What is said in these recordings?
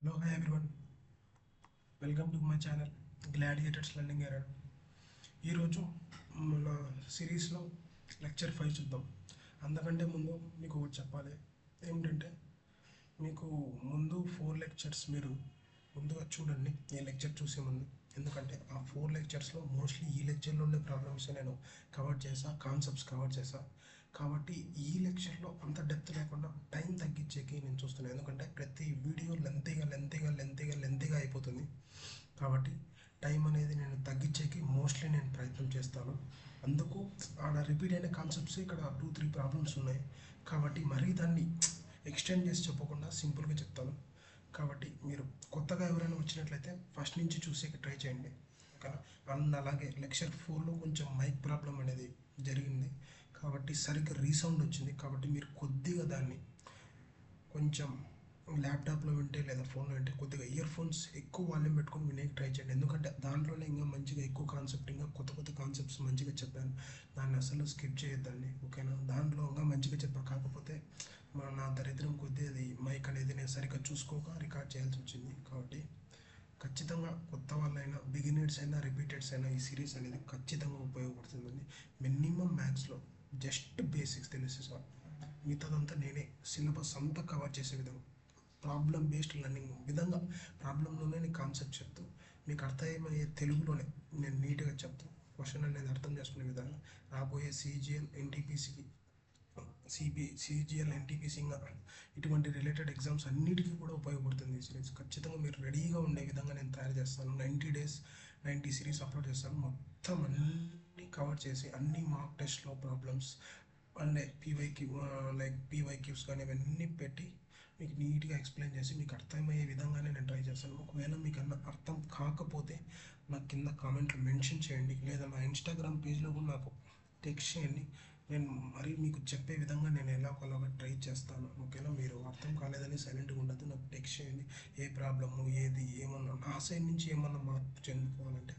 Hello, hi everyone. Welcome to my channel gladiators learning error. ఈరోజు మన సిరీస్లో lecture 5 చూద్దాం. అందుకంటే ముందు మీకు ఒకటి చెప్పాలి. ఏమిటంటే మీకు ముందు 4 లెక్చర్స్ మీరు ముందుగా చూడండి ఈ లెక్చర్ చూసే ముందు. ఎందుకంటే ఆ 4 లెక్చర్స్లో మోస్ట్లీ ఈ లెక్చర్లో ఉండే ప్రాబ్లమ్స్ నేను కవర్ చేసా, కాన్సెప్ట్స్ కవర్ చేసా. కాబట్టి ఈ లెక్చర్లో అంత డెప్త్ లేకుండా టైం తగ్గించేకి నేను చూస్తున్నాను. ఎందుకంటే ప్రతి వీడియో లెంతీగా అయిపోతుంది. కాబట్టి టైం అనేది నేను తగ్గించేకి మోస్ట్లీ నేను ప్రయత్నం చేస్తాను. అందుకు ఆడ రిపీట్ అయిన కాన్సెప్ట్స్ ఇక్కడ 2-3 ప్రాబ్లమ్స్ ఉన్నాయి. కాబట్టి మరీ దాన్ని ఎక్స్టెండ్ చేసి చెప్పకుండా సింపుల్గా చెప్తాను. కాబట్టి మీరు కొత్తగా ఎవరైనా వచ్చినట్లయితే ఫస్ట్ నుంచి చూసేకి ట్రై చేయండి. ఓకేనా? అండ్ అలాగే లెక్చర్ 4లో కొంచెం మైక్ ప్రాబ్లం అనేది జరిగింది. కాబట్టి సరిగ్గా రీసౌండ్ వచ్చింది. కాబట్టి మీరు కొద్దిగా దాన్ని కొంచెం ల్యాప్టాప్లో వింటే లేదా ఫోన్లో వింటే కొద్దిగా ఇయర్ ఫోన్స్ ఎక్కువ వాల్యూమ్ పెట్టుకొని వినేకి ట్రై చేయండి. ఎందుకంటే దాంట్లోనే ఇంకా మంచిగా ఎక్కువ కాన్సెప్ట్, ఇంకా కొత్త కాన్సెప్ట్స్ మంచిగా చెప్పాను. దాన్ని అసలు స్కిప్ చేయొద్దండి. ఓకేనా? దాంట్లో ఇంకా మంచిగా చెప్పా, కాకపోతే నా దరిద్రం కొద్దీ అది మైక్ అనేది నేను సరిగ్గా చూసుకోక రికార్డ్ చేయాల్సి వచ్చింది. కాబట్టి ఖచ్చితంగా కొత్త వాళ్ళైనా, బిగినర్స్ అయినా, రిపీటెడ్స్ అయినా ఈ సిరీస్ అనేది ఖచ్చితంగా ఉపయోగపడుతుందండి. మినిమం మ్యాథ్స్లో జస్ట్ బేసిక్స్ తెలిసి సార్, మిగతాదంతా నేనే సిలబస్ అంతా కవర్ చేసే విధంగా ప్రాబ్లమ్ బేస్డ్ లెర్నింగ్ విధంగా ప్రాబ్లంలోనే నేను కాన్సెప్ట్ చెప్తూ మీకు అర్థమయ్యే తెలుగులోనే నేను నీట్గా చెప్తూ క్వశ్చన్ అనేది అర్థం చేసుకునే విధంగా రాబోయే సీజీఎల్ ఎన్టీపీసీకి సిజిఎల్ ఎన్టీపీసీ ఇంకా ఇటువంటి రిలేటెడ్ ఎగ్జామ్స్ అన్నిటికీ కూడా ఉపయోగపడుతుంది ఈ సిరీస్. ఖచ్చితంగా మీరు రెడీగా ఉండే విధంగా నేను తయారు చేస్తాను. 90 డేస్ 90 సిరీస్ అప్లోడ్ చేస్తాను. మొత్తం అన్నీ కవర్ చేసి అన్ని మార్క్ టెస్ట్లో ప్రాబ్లమ్స్ అండ్ పీవైక్యూస్ కానీ ఇవన్నీ పెట్టి మీకు నీట్గా ఎక్స్ప్లెయిన్ చేసి మీకు అర్థమయ్యే విధంగానే నేను ట్రై చేస్తాను. ఒకవేళ మీకు అర్థం కాకపోతే నాకు కింద కామెంట్లో మెన్షన్ చేయండి, లేదా నా ఇన్స్టాగ్రామ్ పేజ్లో కూడా నాకు టెక్స్ట్ చేయండి. నేను మరీ మీకు చెప్పే విధంగా నేను ఎలాగోలాగా ట్రై చేస్తాను. ఓకేనా? మీరు అర్థం కాలేదని సైలెంట్గా ఉండదు, నాకు టెక్స్ట్ చేయండి. ఏ ప్రాబ్లము ఏది ఏమన్నా నా సైడ్ నుంచి ఏమన్నా మార్పు చెందుకోవాలంటే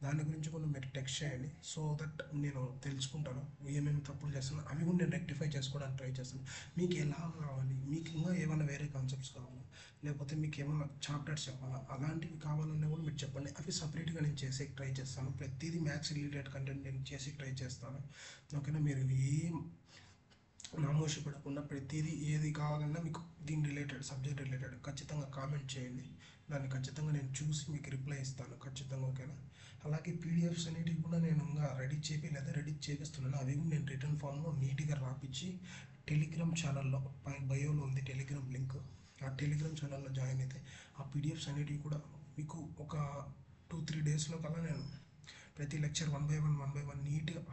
దాని గురించి కూడా మీరు టెక్స్ట్ చేయండి. సో దట్ నేను తెలుసుకుంటాను ఏమేమి తప్పులు చేస్తాను, అవి కూడా నేను రెక్టిఫై చేసుకోవడానికి ట్రై చేస్తాను. మీకు ఎలా కావాలి, మీకు ఇంకా ఏమైనా వేరే కాన్సెప్ట్స్ కావాలా, లేకపోతే మీకు ఏమైనా చాప్టర్స్ చెప్పాలా, అలాంటివి కావాలన్నా కూడా మీరు చెప్పండి. అవి సపరేట్గా నేను చేసే ట్రై చేస్తాను. ప్రతిదీ మ్యాథ్స్ రిలేటెడ్ కంటెంట్ నేను చేసి ట్రై చేస్తాను. ఓకేనా? మీరు ఏం నామోషి పడకుండా ప్రతిదీ ఏది కావాలన్నా మీకు దీని రిలేటెడ్ సబ్జెక్ట్ రిలేటెడ్ ఖచ్చితంగా కామెంట్ చేయండి. దాన్ని ఖచ్చితంగా నేను చూసి మీకు రిప్లై ఇస్తాను ఖచ్చితంగా. ఓకేనా? అలాగే పీడిఎఫ్స్ అనేటివి కూడా నేను ఇంకా రెడీ చేపిస్తున్నాను. అవి కూడా నేను రిటర్న్ ఫామ్లో నీట్గా రాపిచ్చి టెలిగ్రామ్ ఛానల్లో బయోలో ఉంది టెలిగ్రామ్ లింక్. ఆ టెలిగ్రామ్ ఛానల్లో జాయిన్ అయితే ఆ పీడిఎఫ్స్ అనేటివి కూడా మీకు ఒక 2-3 డేస్లో కల్లా నేను ప్రతి లెక్చర్ వన్ బై వన్ నీట్గా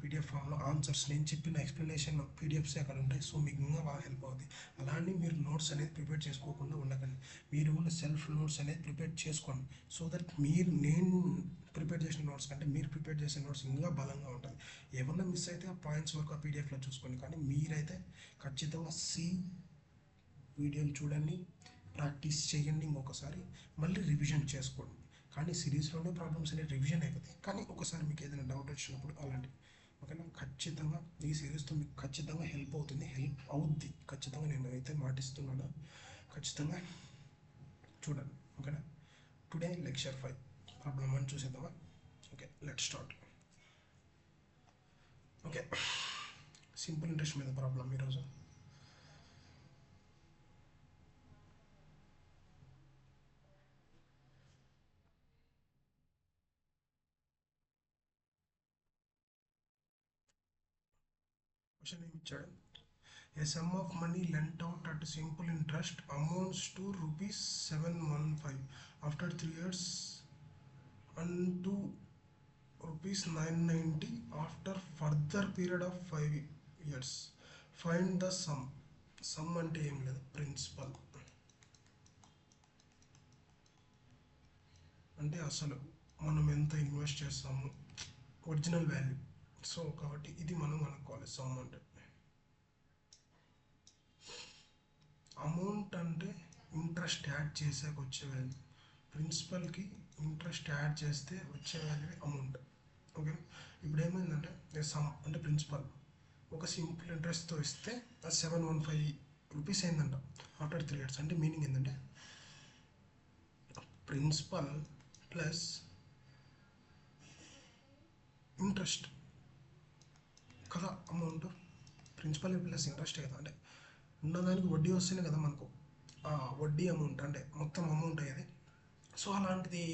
పీడిఎఫ్ ఫామ్లో ఆన్సర్స్ నేను చెప్పిన ఎక్స్ప్లెనేషన్ పీడిఎఫ్సే అక్కడ ఉంటాయి. సో మీకు ఇంకా బాగా హెల్ప్ అవుతుంది. అలానే మీరు నోట్స్ అనేది ప్రిపేర్ చేసుకోకుండా ఉండకండి. మీరు కూడా సెల్ఫ్ నోట్స్ అనేది ప్రిపేర్ చేసుకోండి. సో దట్ నేను ప్రిపేర్ చేసిన నోట్స్ కంటే మీరు ప్రిపేర్ చేసిన నోట్స్ ఇంకా బలంగా ఉంటుంది. ఏమన్నా మిస్ అయితే ఆ పాయింట్స్ వరకు ఆ పీడిఎఫ్లో చూసుకోండి. కానీ మీరైతే ఖచ్చితంగా వీడియోలు చూడండి, ప్రాక్టీస్ చేయండి, ఇంకొకసారి మళ్ళీ రివిజన్ చేసుకోండి. కానీ సిరీస్లోనే ప్రాబ్లమ్స్ అనేవి రివిజన్ అయిపోతాయి. కానీ ఒకసారి మీకు ఏదైనా డౌట్ వచ్చినప్పుడు అలాంటి ఓకేనా? ఖచ్చితంగా ఈ సిరీస్తో మీకు ఖచ్చితంగా హెల్ప్ అవుద్ది ఖచ్చితంగా నేను అయితే మాటిస్తున్నాను. ఖచ్చితంగా చూడండి. ఓకేనా? టుడే లెక్చర్ 5 ప్రాబ్లమ్ 1 చూసేద్దామా? Okay, let start. Okay, simple interest మీద ప్రాబ్లం ఈరోజు. క్వశ్చన్ ఏమి ఇచ్చాడు? A sum of money lent out at simple interest amounts to rupees 715 after 3 years and to rupees 990 after further period of 5 years. Find the sum. Some అంటే ఏం లేదు, principal అంటే అసలు మనం ఎంత ఇన్వెస్ట్ చేస్తాము, ఒరిజినల్ వాల్యూ. సో కాబట్టి ఇది మనం అనుకోవాలి సమ్ అంటే. అమౌంట్ అంటే ఇంట్రెస్ట్ యాడ్ చేసాక వచ్చే వాల్యూ. ప్రిన్సిపల్కి ఇంట్రెస్ట్ యాడ్ చేస్తే వచ్చే వాల్యూ అమౌంట్. ఓకే, ఇప్పుడు ఏమైందంటే సమ్ అంటే ప్రిన్సిపల్ ఒక సింపుల్ ఇంట్రెస్ట్తో ఇస్తే అది 715 రూపీస్ అయిందంట ఆఫ్టర్ 3 years. అంటే మీనింగ్ ఏంటంటే ప్రిన్సిపల్ ప్లస్ ఇంట్రెస్ట్ కదా అమౌంట్. ప్రిన్సిపల్ ప్లస్ ఇంట్రెస్ట్ కదా, అంటే ఉన్నదానికి వడ్డీ వస్తేనే కదా మనకు వడ్డీ అమౌంట్ అంటే మొత్తం అమౌంట్ అయ్యేది. సో అలాంటిది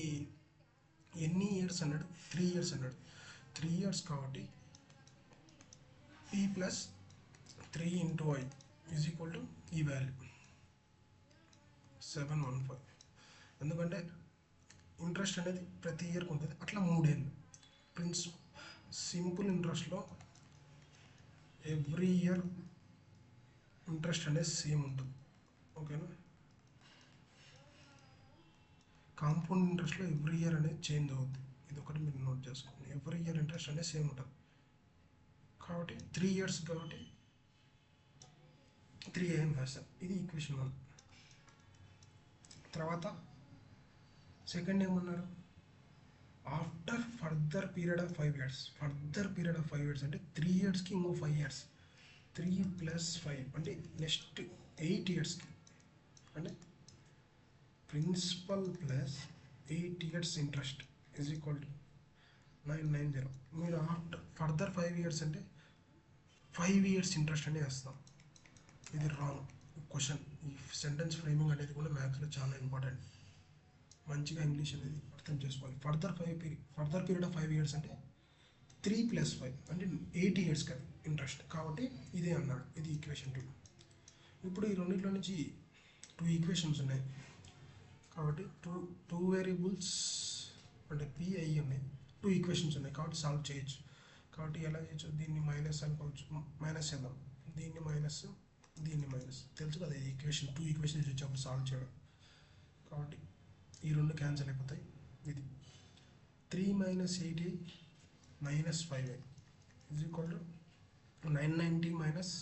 ఎన్ని ఇయర్స్ అన్నాడు, 3 years అన్నాడు. 3 years కాబట్టి P plus 3 into I is equal to ఈ వాల్యూ 715. ఎందుకంటే ఇంట్రెస్ట్ అనేది ప్రతి ఇయర్కి ఉంటుంది, అట్లా 3 ఏళ్ళు. సింపుల్ ఇంట్రెస్ట్లో ఎవ్రీ ఇయర్ ఇంట్రెస్ట్ అనేది సేమ్ ఉంటుంది, ఓకేనా. కాంపౌండ్ ఇంట్రెస్ట్లో ఎవ్రీ ఇయర్ అనేది చేంజ్ అవుతుంది, ఇది ఒకటి మీరు నోట్ చేసుకోండి. ఎవ్రీ ఇయర్ ఇంట్రెస్ట్ అనేది సేమ్ ఉంటుంది కాబట్టి 3 years కాబట్టి 3am వేస్తాం. ఇది ఈక్వేషన్ 1. తర్వాత సెకండ్ ఏమన్నారు, after further period of 5 years. Further period of 5 years అంటే 3 yearsకి ఇంకో 5 years, 3 + 5 అంటే నెక్స్ట్ 8 yearsకి, అంటే principal plus 8 years interest is equal to 990. మీరు ఆఫ్టర్ ఫర్దర్ 5 years అంటే 5 years ఇంట్రెస్ట్ అని వేస్తాం. ఇది రాంగ్ క్వశ్చన్. ఈ సెంటెన్స్ ఫ్రేమింగ్ అనేది కూడా మ్యాథ్స్లో చాలా ఇంపార్టెంట్, మంచిగా ఇంగ్లీష్ అనేది అర్థం చేసుకోవాలి. ఫర్దర్ పీరియడ్ ఆఫ్ 5 years అంటే 3 + 5 అంటే 8 years కదా ఇంట్రెస్ట్, కాబట్టి ఇదే అన్నాడు. ఇది ఈక్వేషన్ 2. ఇప్పుడు ఈ రెండింటిలో నుంచి 2 ఈక్వేషన్స్ ఉన్నాయి కాబట్టి టూ వేరియబుల్స్ అంటే పిఐ ఉన్నాయి, 2 ఈక్వేషన్స్ ఉన్నాయి కాబట్టి సాల్వ్ చేయొచ్చు. కాబట్టి ఎలా చేయొచ్చు, దీన్ని మైనస్ అనుకోవచ్చు, మైనస్ చేద్దాం, దీన్ని మైనస్, దీన్ని మైనస్, తెలుసు కదా ఇది ఈక్వేషన్ 2 ఈక్వేషన్స్ వచ్చేటప్పుడు సాల్వ్ చేయడం. కాబట్టి ఈ 2 క్యాన్సిల్ అయిపోతాయి. ఇది 3 - 8 - 5 is equal to 990 minus,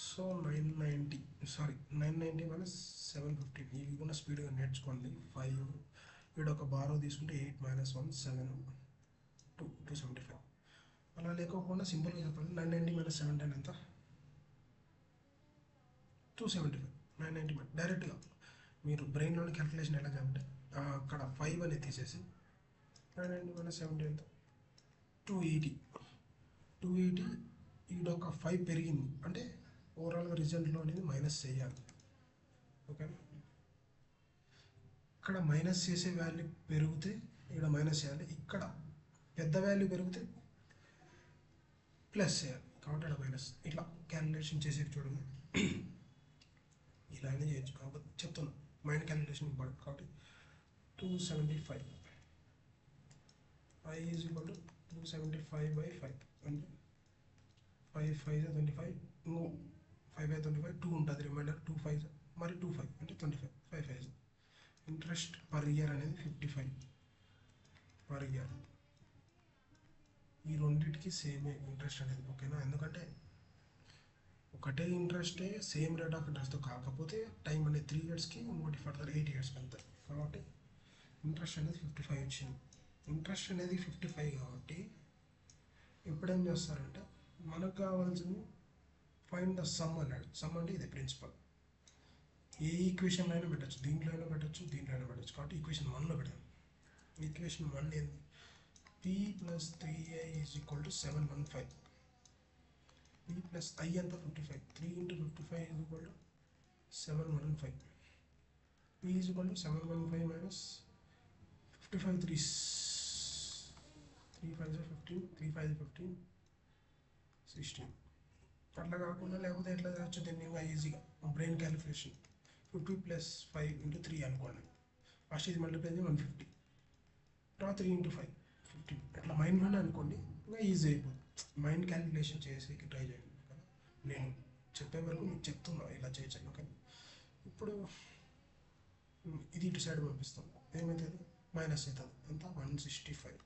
so 990 - 715. ఇవి కూడా స్పీడ్గా నేర్చుకోండి. 5 ఇక్కడ ఒక బారో తీసుకుంటే 8 - 1 7 275. అలా లేకపోకుండా సింపుల్గా చెప్పాలి, 990 - 17 ఎంత, 275. 990 డైరెక్ట్గా మీరు బ్రెయిన్లోని క్యాలిక్యులేషన్ ఎలా చేయాలంటే అక్కడ 5 అనేది తీసేసి 990 - 17 ఎంత, 280. ఇక్కడ ఒక 5 పెరిగింది అంటే ఓవరాల్గా రిజల్ట్లో అనేది మైనస్ చేయాలి, ఓకేనా. ఇక్కడ మైనస్ చేసే వాల్యూ పెరిగితే ఇక్కడ మైనస్ చేయాలి, ఇక్కడ పెద్ద వాల్యూ పెరిగితే ప్లస్ చేయాలి, కాబట్టి ఇక్కడ మైనస్. ఇట్లా క్యాలిక్యులేషన్ చేసేది చూడండి, ఇలానే చేయొచ్చు. కాబట్టి చెప్తున్నా మైండ్ క్యాలిక్యులేషన్ ఇంపార్టెంట్. కాబట్టి 275 I ఈజ్ ఈక్వల్ టు 275/5 అంటే 5 × 5 = 25, ఇంకో 5 × 25 2 ఉంటుంది, రిమైండర్ 2 × 5 మరి 2 × 5 అంటే 25, 5 × 5. ఇంట్రెస్ట్ పర్ ఇయర్ అనేది 55 పర్ ఇయర్. ఈ రెండింటికి సేమే ఇంట్రెస్ట్ అనేది, ఓకేనా. ఎందుకంటే ఒకటే ఇంట్రెస్టే సేమ్ రేట్ ఆఫ్ ఇంట్రెస్ట్తో కాకపోతే టైం అనేది 3 yearsకి, ఇంకోటి ఫర్దర్ 8 yearsకి వెళ్తాయి. కాబట్టి ఇంట్రెస్ట్ అనేది 55 వచ్చింది. ఇంట్రెస్ట్ అనేది 55 కాబట్టి ఇప్పుడు ఏం చేస్తారంటే మనకు కావాల్సింది ఫైండ్ ద సమ్ అన్నాడు. సమ్ అంటే ఇదే ప్రిన్సిపల్. ఏ ఈక్వేషన్లో అయినా పెట్టచ్చు, దీంట్లో అయినా పెట్టచ్చు, దీంట్లో అయినా పెట్టచ్చు. కాబట్టి ఈక్వేషన్ 1లో పెడదాం. ఈక్వేషన్ 1 ఏంది, P + 3I is equal to 715. P + I ఎంత 55, 3 × 55 is equal to 715. P is equal to 715 minus 55 3 5 15, 3 5 15 16. అట్లా కాకుండా లేకపోతే ఎట్లా చేయొచ్చు దీన్ని ఇంకా ఈజీగా బ్రెయిన్ క్యాలిక్యులేషన్. 50 + 5 × 3 అనుకోండి, ఫస్ట్ ఇది మల్టిప్లై 150, తర్వాత 3 × 5 15. అట్లా మైండ్లోనే అనుకోండి, ఇంకా ఈజీ అయిపోతుంది. మైండ్ క్యాలిక్యులేషన్ చేసి ట్రై చేయండి కదా. నేను చెప్పే వరకు మీకు చెప్తున్నా ఇలా చేయొచ్చు, ఓకే. ఇప్పుడు ఇది ఇటు సైడ్ పంపిస్తాం, ఏమవుతుంది మైనస్ అవుతుంది. ఎంత 165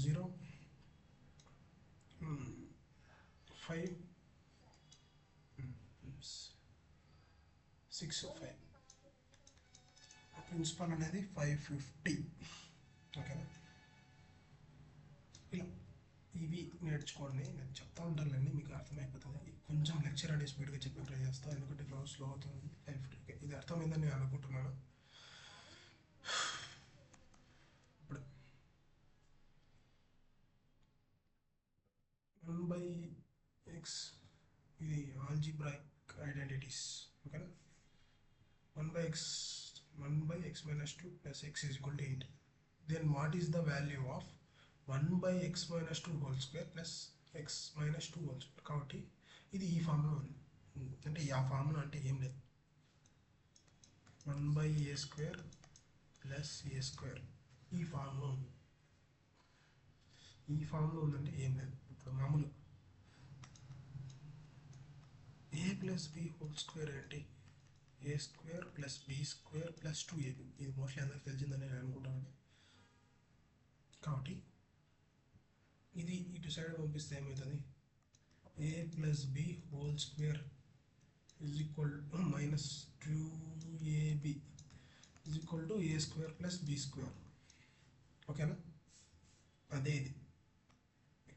0 5 6 5. ప్రిన్సిపల్ అనేది 550, ఓకేనా. ఇలా ఇవి నేర్చుకోండి, నేను చెప్తా ఉంటానండి, మీకు అర్థమైపోతుంది. కొంచెం లెక్చర్ అనేది స్పీడ్గా చెప్పి ట్రై చేస్తాను, ఎందుకంటే స్లో అవుతుంది. 550 ఇది అర్థమైందని నేను అనుకుంటున్నాను. x ఇది ఆల్జీబ్రాయిక్ ఐడెంటిటీస్ ఓకేనా. 1 by x minus 2 plus x is equal to 8. Then what is the value of 1 by x minus 2 whole square plus x minus 2 whole square? కాబట్టి ఇది ఈ ఫామ్లో ఉంది. అంటే ఆ ఫామ్లో అంటే ఏం లేదు, 1 by a square plus a square ఈ ఫామ్లో ఉంది. ఈ ఫామ్లో ఉందంటే ఏం లేదు. ఇప్పుడు మామూలు a plus b whole square ఏంటి, a square plus b square plus 2ab. ఇది మోస్ట్లీ అందరికి తెలిసిందని నేను అనుకుంటాను. కాబట్టి ఇది ఇటు సైడ్ పంపిస్తే ఏమవుతుంది, a plus b whole square is equal to minus 2ab is equal to a square plus b square. ఓకేనా, అదే ఇది.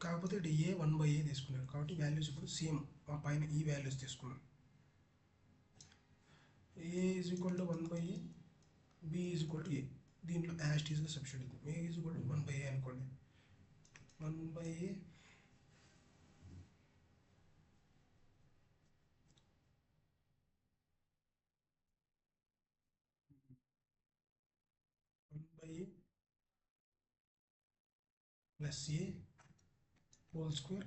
కాకపోతే ఇటు ఏ 1/a తీసుకున్నాను కాబట్టి వాల్యూస్ ఇప్పుడు సేమ్ ఆ పైన ఈ వాల్యూస్ తీసుకున్నాను. a is equal to 1/a, b is equal to a. దీంట్లో యాజ్ టీజ్గా సబ్స్టిట్యూట్ అవుతుంది. a is equal to 1/a అనుకోండి, 1/a plus a whole square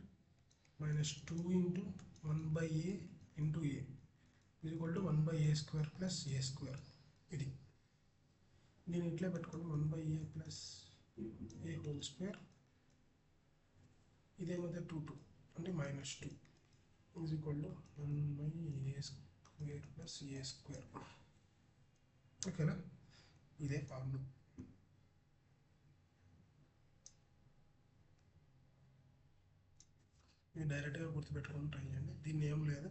minus 2 into 1/a into a is equal to 1/a square plus a square. ఇది నేను ఇట్లా పెట్టుకోండి, 1/a plus a whole square ఇదేమైతే 2 అంటే minus 2 is equal to 1/a square plus a square. ఓకేనా, ఇదే formula. మీరు డైరెక్ట్గా గుర్తుపెట్టుకొని ట్రై చేయండి. దీన్ని ఏం లేదు,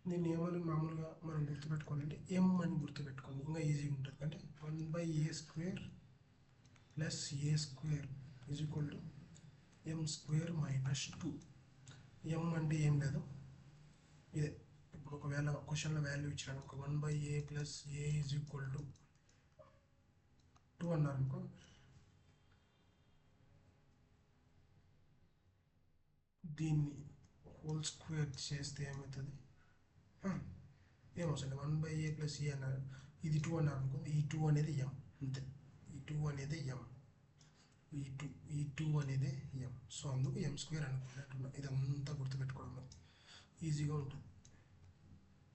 దీన్ని ఏమని మామూలుగా మనం గుర్తుపెట్టుకోవాలంటే ఎం అని గుర్తుపెట్టుకోండి, ఇంకా ఈజీగా ఉంటుంది. అంటే 1/a square plus a square is equal to m square minus 2. ఎం అంటే ఏం లేదు, ఇదే. ఇప్పుడు ఒకవేళ క్వశ్చన్లో వాల్యూ ఇచ్చాడు ఒక 1/a plus a is equal to 2 అన్నారు అనుకో, దీన్ని హోల్ స్క్వేర్ చేస్తే ఏమవుతుంది, ఏమవుతుంది 1/a plus a అన్నారు, ఇది 2 అన్నారు అనుకో, ఈ 2 అనేది m అంతే. ఈ 2 అనేది m, ఈ 2 అనేది m. సో అందుకు m స్క్వేర్ అనుకున్నట్టున్నా. ఇదంతా గుర్తుపెట్టుకోవడం ఈజీగా ఉంటుంది.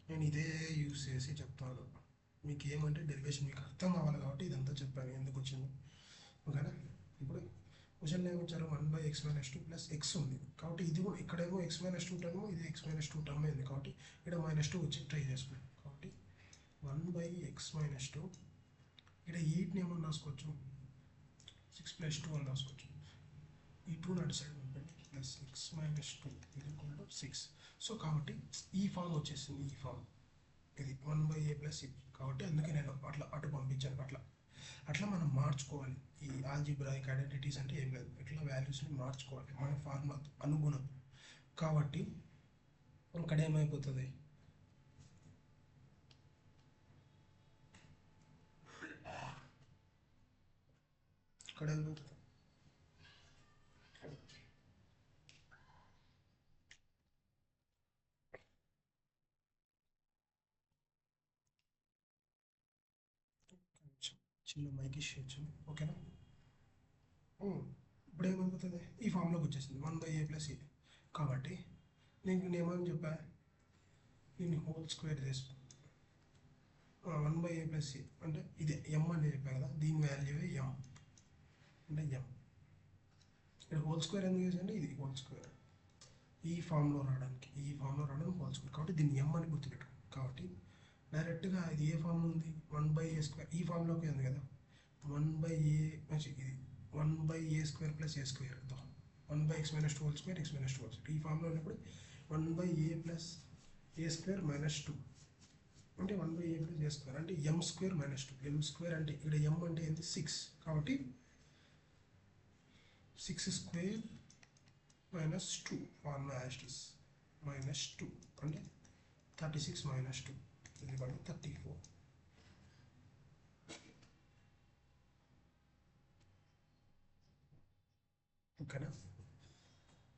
నేను ఇదే యూజ్ చేసి చెప్తాను. మీకు ఏమంటే డెరివేషన్ మీకు అర్థం కావాలి కాబట్టి ఇదంతా చెప్పాను ఎందుకు వచ్చింది. ఓకేనా, ఇప్పుడు క్వశ్చన్లో ఏమొచ్చారు, 1/x minus 2 plus x ఉంది కాబట్టి ఇది ఇక్కడేమో x minus 2 టర్మ్, ఇది x minus 2 టర్మ్ అయింది కాబట్టి ఇక్కడ -2 వచ్చి ట్రై చేసుకున్నాం. కాబట్టి 1/x minus 2 ఇక్కడ 8ని ఏమని రాసుకోవచ్చు, 6 plus 2 అని రాసుకోవచ్చు. ఈ 2 నాటి సైడ్ పంపండి, plus x minus 2 is equal to 6. So కాబట్టి ఈ ఫామ్ వచ్చేసింది, ఈ ఫామ్ ఇది 1/a plus a. కాబట్టి అందుకే నేను అట్లా అటు పంపించాను. అట్లా మనం మార్చుకోవాలి. ఈ ఆల్జీబ్రాయిక్ ఐడెంటిటీస్ అంటే ఏం లేదు, ఇట్లా వాల్యూస్ని మార్చుకోవాలి మన ఫార్ములా అనుగుణం. కాబట్టి ఇక్కడ ఏమైపోతుంది, ఇక్కడ ఏమవుతుంది, చిన్న మైక్ ఇష్యూ వచ్చింది. ఓకేనా, ఇప్పుడు ఏమైపోతుంది, ఈ ఫామ్లోకి వచ్చేసింది 1/a plus a. కాబట్టి నేను ఏమని చెప్పా, దీన్ని హోల్ స్క్వేర్ చేసుకో, 1/a plus a అంటే ఇదే m అని చెప్పా కదా, దీని వాల్యూ m అంటే m. ఇక్కడ హోల్ స్క్వేర్ ఎందుకు చేసంటే ఇది హోల్ స్క్వేర్ ఈ ఫామ్లో రావడానికి హోల్ స్క్వేర్. కాబట్టి దీన్ని m అని గుర్తుపెట్టు. కాబట్టి డైరెక్ట్గా ఇది ఏ ఫామ్లో ఉంది, 1/a స్క్వేర్ ఈ ఫామ్లోకి ఉంది కదా, 1/a ఇది 1/a square plus a square, 1/x minus 2 whole square x minus 2 whole square. ఈ ఫామ్లో ఉన్నప్పుడు 1/a plus a square minus 2 అంటే 1/a plus a square అంటే m square minus 2. m square అంటే ఇక్కడ m అంటే ఏంటి 6. కాబట్టి 6 square minus 2 formula as it is minus 2 అంటే 36 minus 2 ఇది 34. ఓకేనా,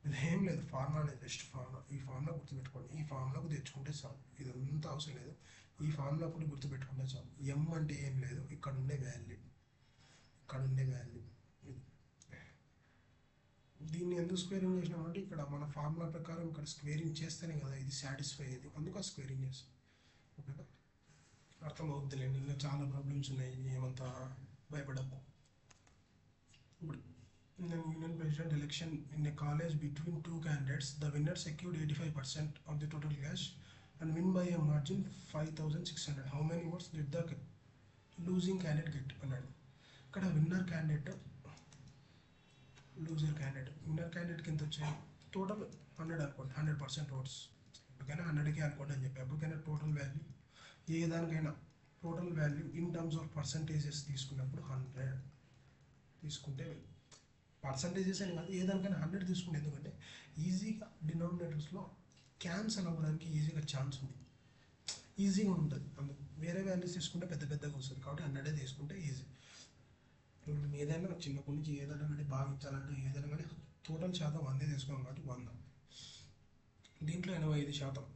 ఇది ఏం లేదు, ఫార్ములా అనేది జస్ట్ ఫార్ములా. ఈ ఫార్ములా గుర్తుపెట్టుకోండి, ఈ ఫార్ములాకు తెచ్చుకుంటే చాలు, ఇది అంతా అవసరం లేదు. ఈ ఫార్ములా కూడా గుర్తుపెట్టుకుంటే చాలు. ఎం అంటే ఏం లేదు, ఇక్కడ ఉండే వాల్యూ, ఇక్కడ ఉండే వాల్యూ ఇది. దీన్ని ఎందుకు స్క్వేరింగ్ చేసినామంటే ఇక్కడ మన ఫార్ములా ప్రకారం ఇక్కడ స్క్వేరింగ్ చేస్తేనే కదా ఇది సాటిస్ఫై అయ్యేది, అందుకు ఆ స్క్వేరింగ్ చేస్తాం. ఓకేనా, అర్థం అవుతుందిలేండి. ఇంకా చాలా ప్రాబ్లమ్స్ ఉన్నాయి, ఏమంతా భయపడకు. ఇప్పుడు in the union president election in a college between two candidates, the winner secured 85% of the total cash and win by a margin 5,600. How many votes did the losing candidate get? అన్నాడు. ఇక్కడ winner candidate, loser candidate. Winner క్యాండిడేట్కి ఎంత వచ్చాయి? Total 100 అనుకోండి, 100% oats. ఎప్పటికైనా 100కే అనుకోండి అని చెప్పి, ఎప్పటికైనా టోటల్ వాల్యూ ఏ దానికైనా total value in terms of percentages తీసుకున్నప్పుడు 100 తీసుకుంటే, పర్సంటేజెస్ అని కాదు, ఏదానికైనా 100 తీసుకుంటే, ఎందుకంటే ఈజీగా డినామినేటర్స్లో క్యాన్సల్ అవ్వడానికి ఈజీగా ఛాన్స్ ఉంది, ఈజీగా ఉంటుంది. అందుకు వేరే వాల్యూస్ తీసుకుంటే పెద్ద పెద్దగా వస్తుంది, కాబట్టి 100 తీసుకుంటే ఈజీ. ఏదైనా చిన్నప్పటి నుంచి ఏదైనా కానీ భావించాలంటే ఏదైనా కానీ టోటల్ శాతం 100 తీసుకోం కాబట్టి 100. దీంట్లో 85%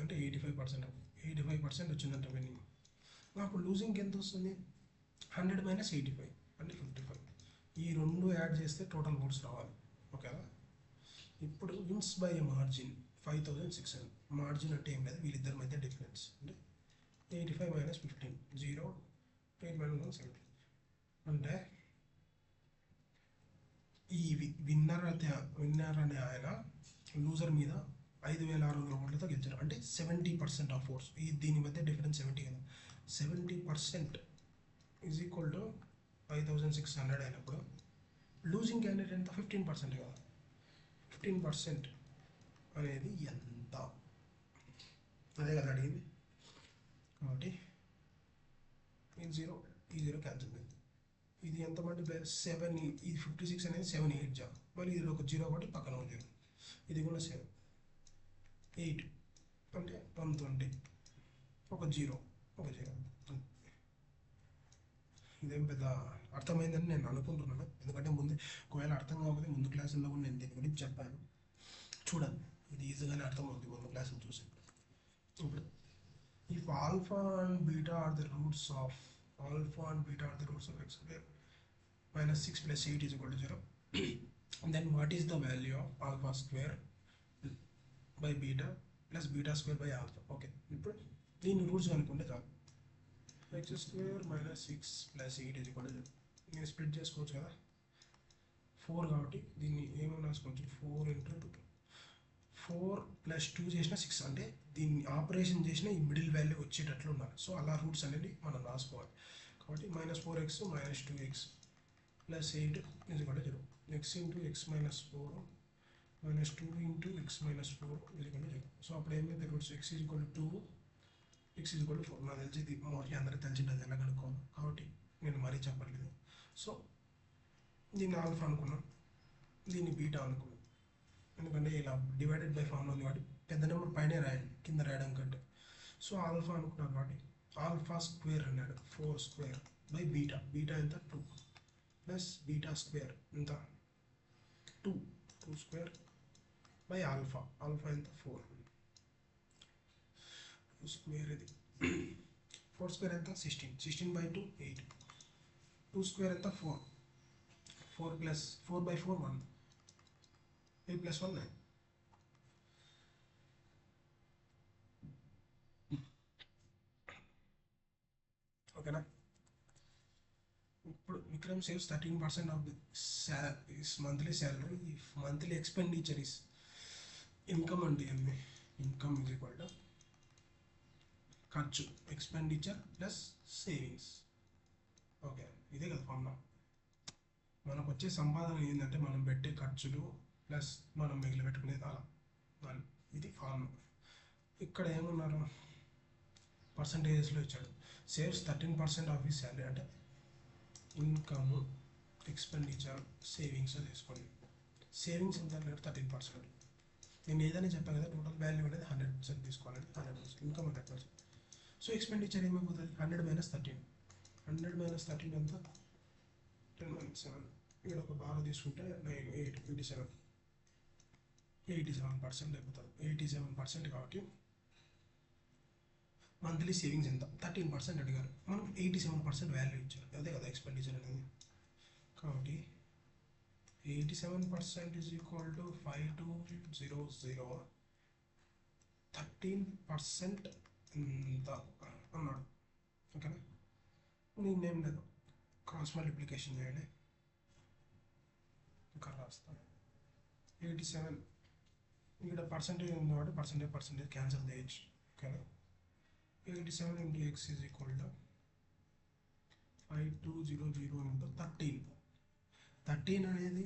అంటే 85%, 85% వచ్చిందంట విన్నింగ్. అప్పుడు లూజింగ్కి ఎంత వస్తుంది? 100 - 85 అంటే 55. ఈ రెండు యాడ్ చేస్తే టోటల్ ఓట్స్ రావాలి. ఓకేనా, ఇప్పుడు wins by a margin 5,600. Margin అంటే ఏం లేదు, వీళ్ళిద్దరి మధ్య డిఫరెన్స్ అంటే 85 - 15 0, 8 - 1 7. అంటే ఈ విన్నర్ అనే ఆయన లూజర్ మీద 5,600 ఓట్లతో గెలిచారు, అంటే 70% ఆఫ్ ఓట్స్. దీని మధ్య డిఫరెన్స్ 70 కదా, 70% ఈజ్ ఈక్వల్ టు 5,600 అయినప్పుడు లూజింగ్ క్యాండిడేట్ ఎంత? 15% కదా. 15% అనేది ఎంత? అదే కదా అడిగింది. కాబట్టి ఈ జీరో క్యాన్సిల్ అయింది. ఇది ఎంత మంది 7, ఇది 56 అనేది 7 8 జా, మళ్ళీ ఇది ఒక 0 ఒకటి పక్కన ఉంది, ఇది కూడా 7 8 అంటే 120, ఒక 0 ఒక 0. ఇదేం పెద్ద అర్థమైందని నేను అనుకుంటున్నాను, ఎందుకంటే ముందు ఒకవేళ అర్థం కాకపోతే ముందు క్లాసుల్లో కూడా నేను దీని గురించి చెప్పాను. చూడండి, ఇది ఈజీగానే అర్థమవుతుంది ముందు క్లాసులు చూసి. ఇప్పుడు if alpha and beta are the roots of x square minus 6 plus 8 is equal to 0, then what is the value of alpha square by beta plus beta square by alpha? Okay, ఇప్పుడు దీని roots అనుకుంటే చాలు. x square minus 6 plus 8 is equal to 0. నేను split చేసుకోవచ్చు కదా, 4 కాబట్టి దీన్ని ఏమైనా రాసుకోవచ్చు, 4 × 2, 4 + 2 చేసిన 6, అంటే దీన్ని ఆపరేషన్ చేసిన ఈ మిడిల్ వాల్యూ వచ్చేటట్లు ఉండాలి. సో అలా రూట్స్ అనేది మనం రాసుకోవాలి. కాబట్టి -4x - 2x + 8 is equal to 0. x × x - 4 - 2 × x - 4 is equal to 0. So అప్పుడు ఏమైతే roots x is equal to 2, x is equal to 4. నాకు తెలిసి ఇది మోస్ట్లీ అందరికీ తెలిసింటుంది ఎలా కనుక్కోవాలి, కాబట్టి నేను మరీ చెప్పట్లేదు. సో దీన్ని ఆల్ఫా అనుకున్నాం, దీన్ని బీటా అనుకున్నాం, ఎందుకంటే ఇలా డివైడెడ్ బై ఫార్ములా ఉంది కాబట్టి పెద్ద నెంబర్ పైనే రాయండి కింద రాయడం కంటే. సో ఆల్ఫా అనుకున్నాను కాబట్టి ఆల్ఫా స్క్వేర్ అన్నాడు, 4 స్క్వేర్ బై బీటా. బీటా ఎంత? 2 ప్లస్ బీటా స్క్వేర్ ఎంత? 2 స్క్వేర్ బై ఆల్ఫా. ఆల్ఫా ఎంత? 4 స్క్వేర్. ఇది 4 స్క్వేర్ ఎంత? 16 బై 2 8. 2 స్క్వేర్ ఎంత? 4 ప్లస్ 4 బై 4 1, 8 + 1 9. ఓకేనా, ఇప్పుడు Vikram saves 13% of this monthly salary if monthly expenditure is income. అంటే ఏంది? ఇన్కమ్ ఈజ్ ఈక్వల్ టు ఖర్చు, ఎక్స్పెండిచర్ ప్లస్ సేవింగ్స్. ఓకే, ఇదే కదా ఫార్ములా. మనకు వచ్చే సంపాదన ఏంటంటే మనం పెట్టే ఖర్చులు ప్లస్ మనం మిగిలి పెట్టుకునేది, అలా ఇది ఫార్ములా. ఇక్కడ ఏమన్నారు? పర్సంటేజెస్లో ఇచ్చాడు. సేవ్స్ 13% ఆఫ్ హిస్ శాలరీ, అంటే ఇన్కమ్, ఎక్స్పెండిచర్, సేవింగ్స్ తీసుకోండి. సేవింగ్స్ ఎంత? 13%. నేను ఏదైనా చెప్పాను కదా, టోటల్ వాల్యూ అనేది 100% తీసుకోవాలంటే 100%, ఇన్కమ్ 100%. సో ఎక్స్పెండిచర్ ఏమైపోతుంది? 100 - 13. 100 - 13 ఎంత? 10 - 7. ఇక్కడ ఒక బాగా తీసుకుంటే 9 8 27. 87% అయిపోతుంది. 87% కాబట్టి మంత్లీ సేవింగ్స్ ఎంత? 13% అడిగారు. మనం 87% వాల్యూ ఇచ్చారు. అదే కదా ఎక్స్పెండిచర్ అనేది. కాబట్టి 87% ఈజ్ ఈక్వల్ టు 5200. 13% ఎంత అన్నాడు. ఓకేనా, నేనేం లేదు, క్రాస్ మల్టిప్లికేషన్ చేయండి. ఇక్కడ రాస్తాను 87. ఇక్కడ పర్సెంటేజ్ ఉంది కాబట్టి పర్సెంటేజ్ క్యాన్సిల్ చేయొచ్చు. ఓకేనా, 87 into x is equal to 5200 into 13. 13 అనేది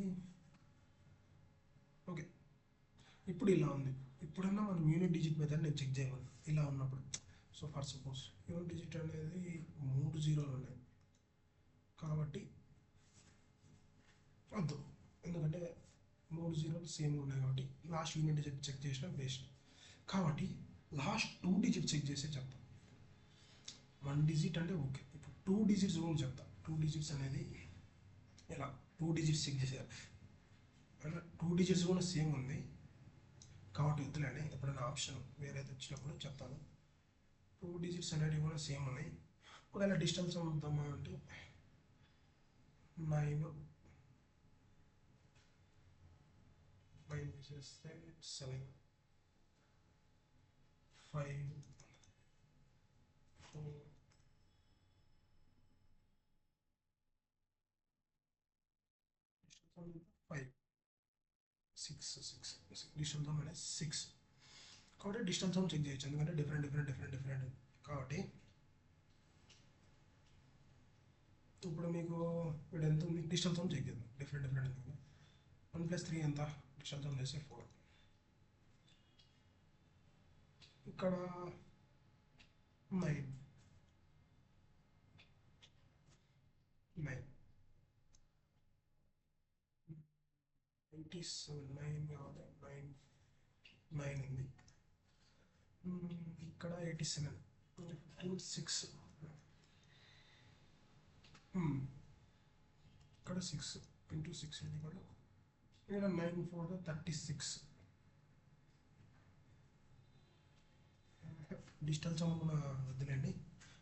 ఓకే. ఇప్పుడు ఇలా ఉంది. ఇప్పుడన్నా మనం యూనిట్ డిజిట్ మెథడ్ నేను చెక్ చేయమని ఇలా ఉన్నప్పుడు. So for suppose unit digit అనేది 3 జీరోలు ఉన్నాయి కాబట్టి వద్దు, ఎందుకంటే 3 జీరోలు సేమ్ ఉన్నాయి కాబట్టి లాస్ట్ యూనిట్ డిజిట్ చెక్ చేసిన వేస్ట్. కాబట్టి లాస్ట్ 2 డిజిట్ చెక్ చేసే చెప్తాం. 1 డిజిట్ అంటే ఓకే. ఇప్పుడు 2 డిజిట్స్ కూడా చెప్తా. 2 డిజిట్స్ అనేది ఇలా 2 డిజిట్స్ చెక్ చేసేయాలి. అంటే 2 డిజిట్స్ కూడా సేమ్ ఉంది కాబట్టి వద్దులేండి, ఎప్పుడైనా ఆప్షన్ వేరేది వచ్చినప్పుడు చెప్తాను. 2 డిజిట్స్ అనేవి కూడా సేమ్ ఉన్నాయి. ఒకవేళ డిస్టెన్స్ ఉందామా అంటే 9 చేసేస్తే 7 5 4 5 6 డిస్టెన్స్ అనేది 6 కాబట్టి డిస్టెన్స్ చెక్ చేయొచ్చు, ఎందుకంటే డిఫరెంట్ కాబట్టి ఇప్పుడు మీకు ఇక్కడ ఎంత ఉంది డిస్టెన్స్ చెక్ చేద్దాం. డిఫరెంట్ ఉంది. 1 + 3 ఎంత? డిస్టెన్స్ చేస్తే 4. ఇక్కడ 9 87 9 ఉంది. ఇక్కడ 87 6 ఇక్కడ 6 into 6 ఇది కూడా ఇక్కడ 9 4 36. డిజిటల్ సమ్ కూడా వద్దులేండి,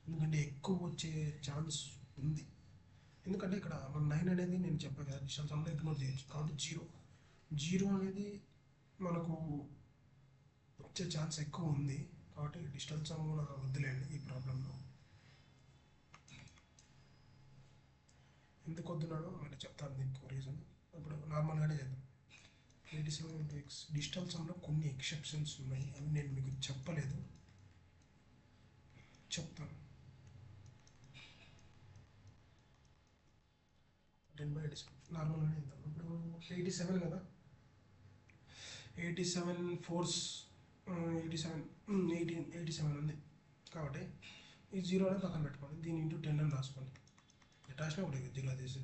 ఎందుకంటే ఎక్కువ వచ్చే ఛాన్స్ ఉంది. ఎందుకంటే ఇక్కడ మన 9 అనేది నేను చెప్పాను కదా డిజిటల్ సమ్లో ఇగ్నోర్ చేయొచ్చు. కాబట్టి 0 అనేది మనకు వచ్చే ఛాన్స్ ఎక్కువ ఉంది. కాబట్టి డిజిటల్ సమ్ కూడా వద్దులేండి ఈ ప్రాబ్లంలో. ఎందుకు వద్దున్నాడో మళ్ళీ చెప్తాను దీనికి రీజన్. ఇప్పుడు నార్మల్గానే చేద్దాం. 87 into x. డిజిటల్ సమ్లో కొన్ని ఎక్సెప్షన్స్ ఉన్నాయి, అవి నేను మీకు చెప్పలేదు, చెప్తాను. 10/87 నార్మల్గానే చేద్దాం. ఇప్పుడు 87 కదా, 87 4 87 ఉంది కాబట్టి ఈ 0 అనేది పక్కన పెట్టుకోండి. దీని ఇంటూ 10 అని రాసుకోండి. రాసినా ఒకటి 0 తీసి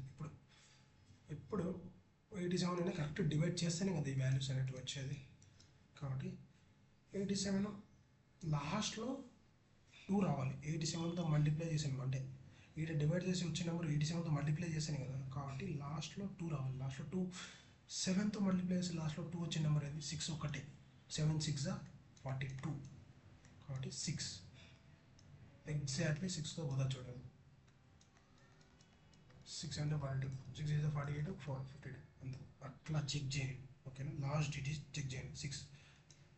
ఇప్పుడు 87 అనేది కరెక్ట్ డివైడ్ చేస్తేనే కదా ఈ వాల్యూస్ అనేవి వచ్చేది. కాబట్టి 87 లాస్ట్లో 2 రావాలి. 87తో మల్టిప్లై చేసాను అంటే ఇక్కడ డివైడ్ చేసి వచ్చిన నెంబర్ 87తో మల్టిప్లై చేశాను కదా, కాబట్టి లాస్ట్లో 2 రావాలి. లాస్ట్లో 2 7తో మల్టిప్లై చేసి లాస్ట్లో 2 వచ్చిన నెంబర్ ఏది? 6 ఒకటి. 7 6 42. కాబట్టి 6 ఎగ్జాక్ట్లీ 6తో పోదా చూడండి. 6 అంటే 42, 6 is 48, 4 52 అంత అట్లా చెక్ చేయండి. ఓకేనా, లాస్ట్ డిజిట్ చెక్ చేయండి. 6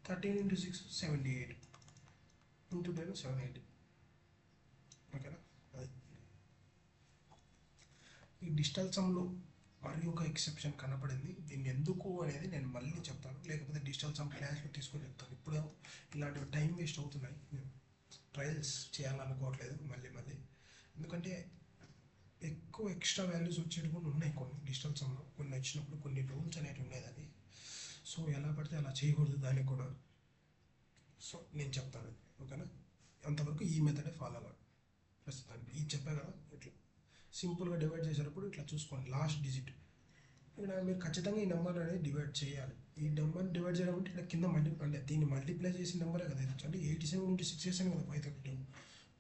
13 into 6 78 into 10 780. ఓకేనా, అది ఈ డిజిటల్ సమ్లో మరి ఒక ఎక్సెప్షన్ కనపడింది. దీన్ని ఎందుకు అనేది నేను మళ్ళీ చెప్తాను, లేకపోతే డిజిటల్ సమ్ క్లాస్లో తీసుకొని చెప్తాను. ఇప్పుడు ఇలాంటివి టైం వేస్ట్ అవుతున్నాయి, నేను ట్రయల్స్ చేయాలనుకోవట్లేదు మళ్ళీ ఎందుకంటే ఎక్కువ ఎక్స్ట్రా వాల్యూస్ వచ్చేవి కూడా ఉన్నాయి కొన్ని డిజిటల్ సమ్లో. కొన్ని వచ్చినప్పుడు కొన్ని రూల్స్ అనేవి ఉన్నాయి దాన్ని. సో ఎలా పడితే అలా చేయకూడదు దానికి కూడా. సో నేను చెప్తాను, ఓకేనా. అంతవరకు ఈ మెథడే ఫాలో అవ్వాలి. ప్రస్తుతానికి ఇది చెప్పా కదా, ఇట్లా సింపుల్గా డివైడ్ చేసేటప్పుడు ఇట్లా చూసుకోండి. లాస్ట్ డిజిట్ ఇక్కడ మీరు ఖచ్చితంగా ఈ నెంబర్ అనేది డివైడ్ చేయాలి. ఈ నెంబర్ డివైడ్ చేయడం అంటే ఇక్కడ కింద అంటే దీన్ని మల్టిప్లై చేసిన నెంబరే కదా ఇది. అంటే 87 into 6 చేసాను కదా 532.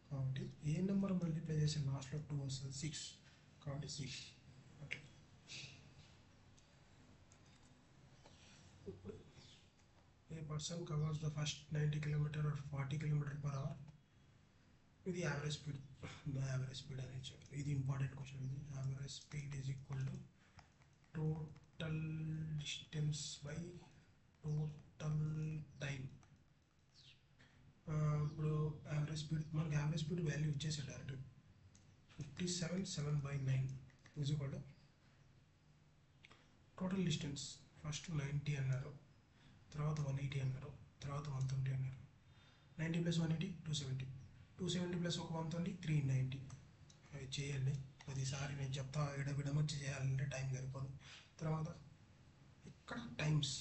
కాబట్టి ఏ నెంబర్ మల్టిప్లై చేసి లాస్ట్లో 2 వస్తుంది? 6. కాబట్టి 6 అట్లా. ఇప్పుడు person covers the first 90 kilometer or 40 kilometer per hour. ఇది యావరేజ్ స్పీడ్. యావరేజ్ స్పీడ్ అని ఇచ్చారు. ఇది ఇంపార్టెంట్ క్వశ్చన్. ఇది average speed is equal to total distance by total time. ఇప్పుడు యావరేజ్ స్పీడ్, మనకి యావరేజ్ స్పీడ్ వాల్యూ ఇచ్చేసాడు direct 57/9 is equal to total distance. First 90 అన్నారు, తర్వాత 180 అన్నారు, తర్వాత 120 అన్నారు. 90 + 180 270, 270 + 120 390. అవి చేయండి. ప్రతిసారి నేను చెప్తా విడమర్చి చేయాలంటే టైం సరిపోదు. తర్వాత ఇక్కడ టైమ్స్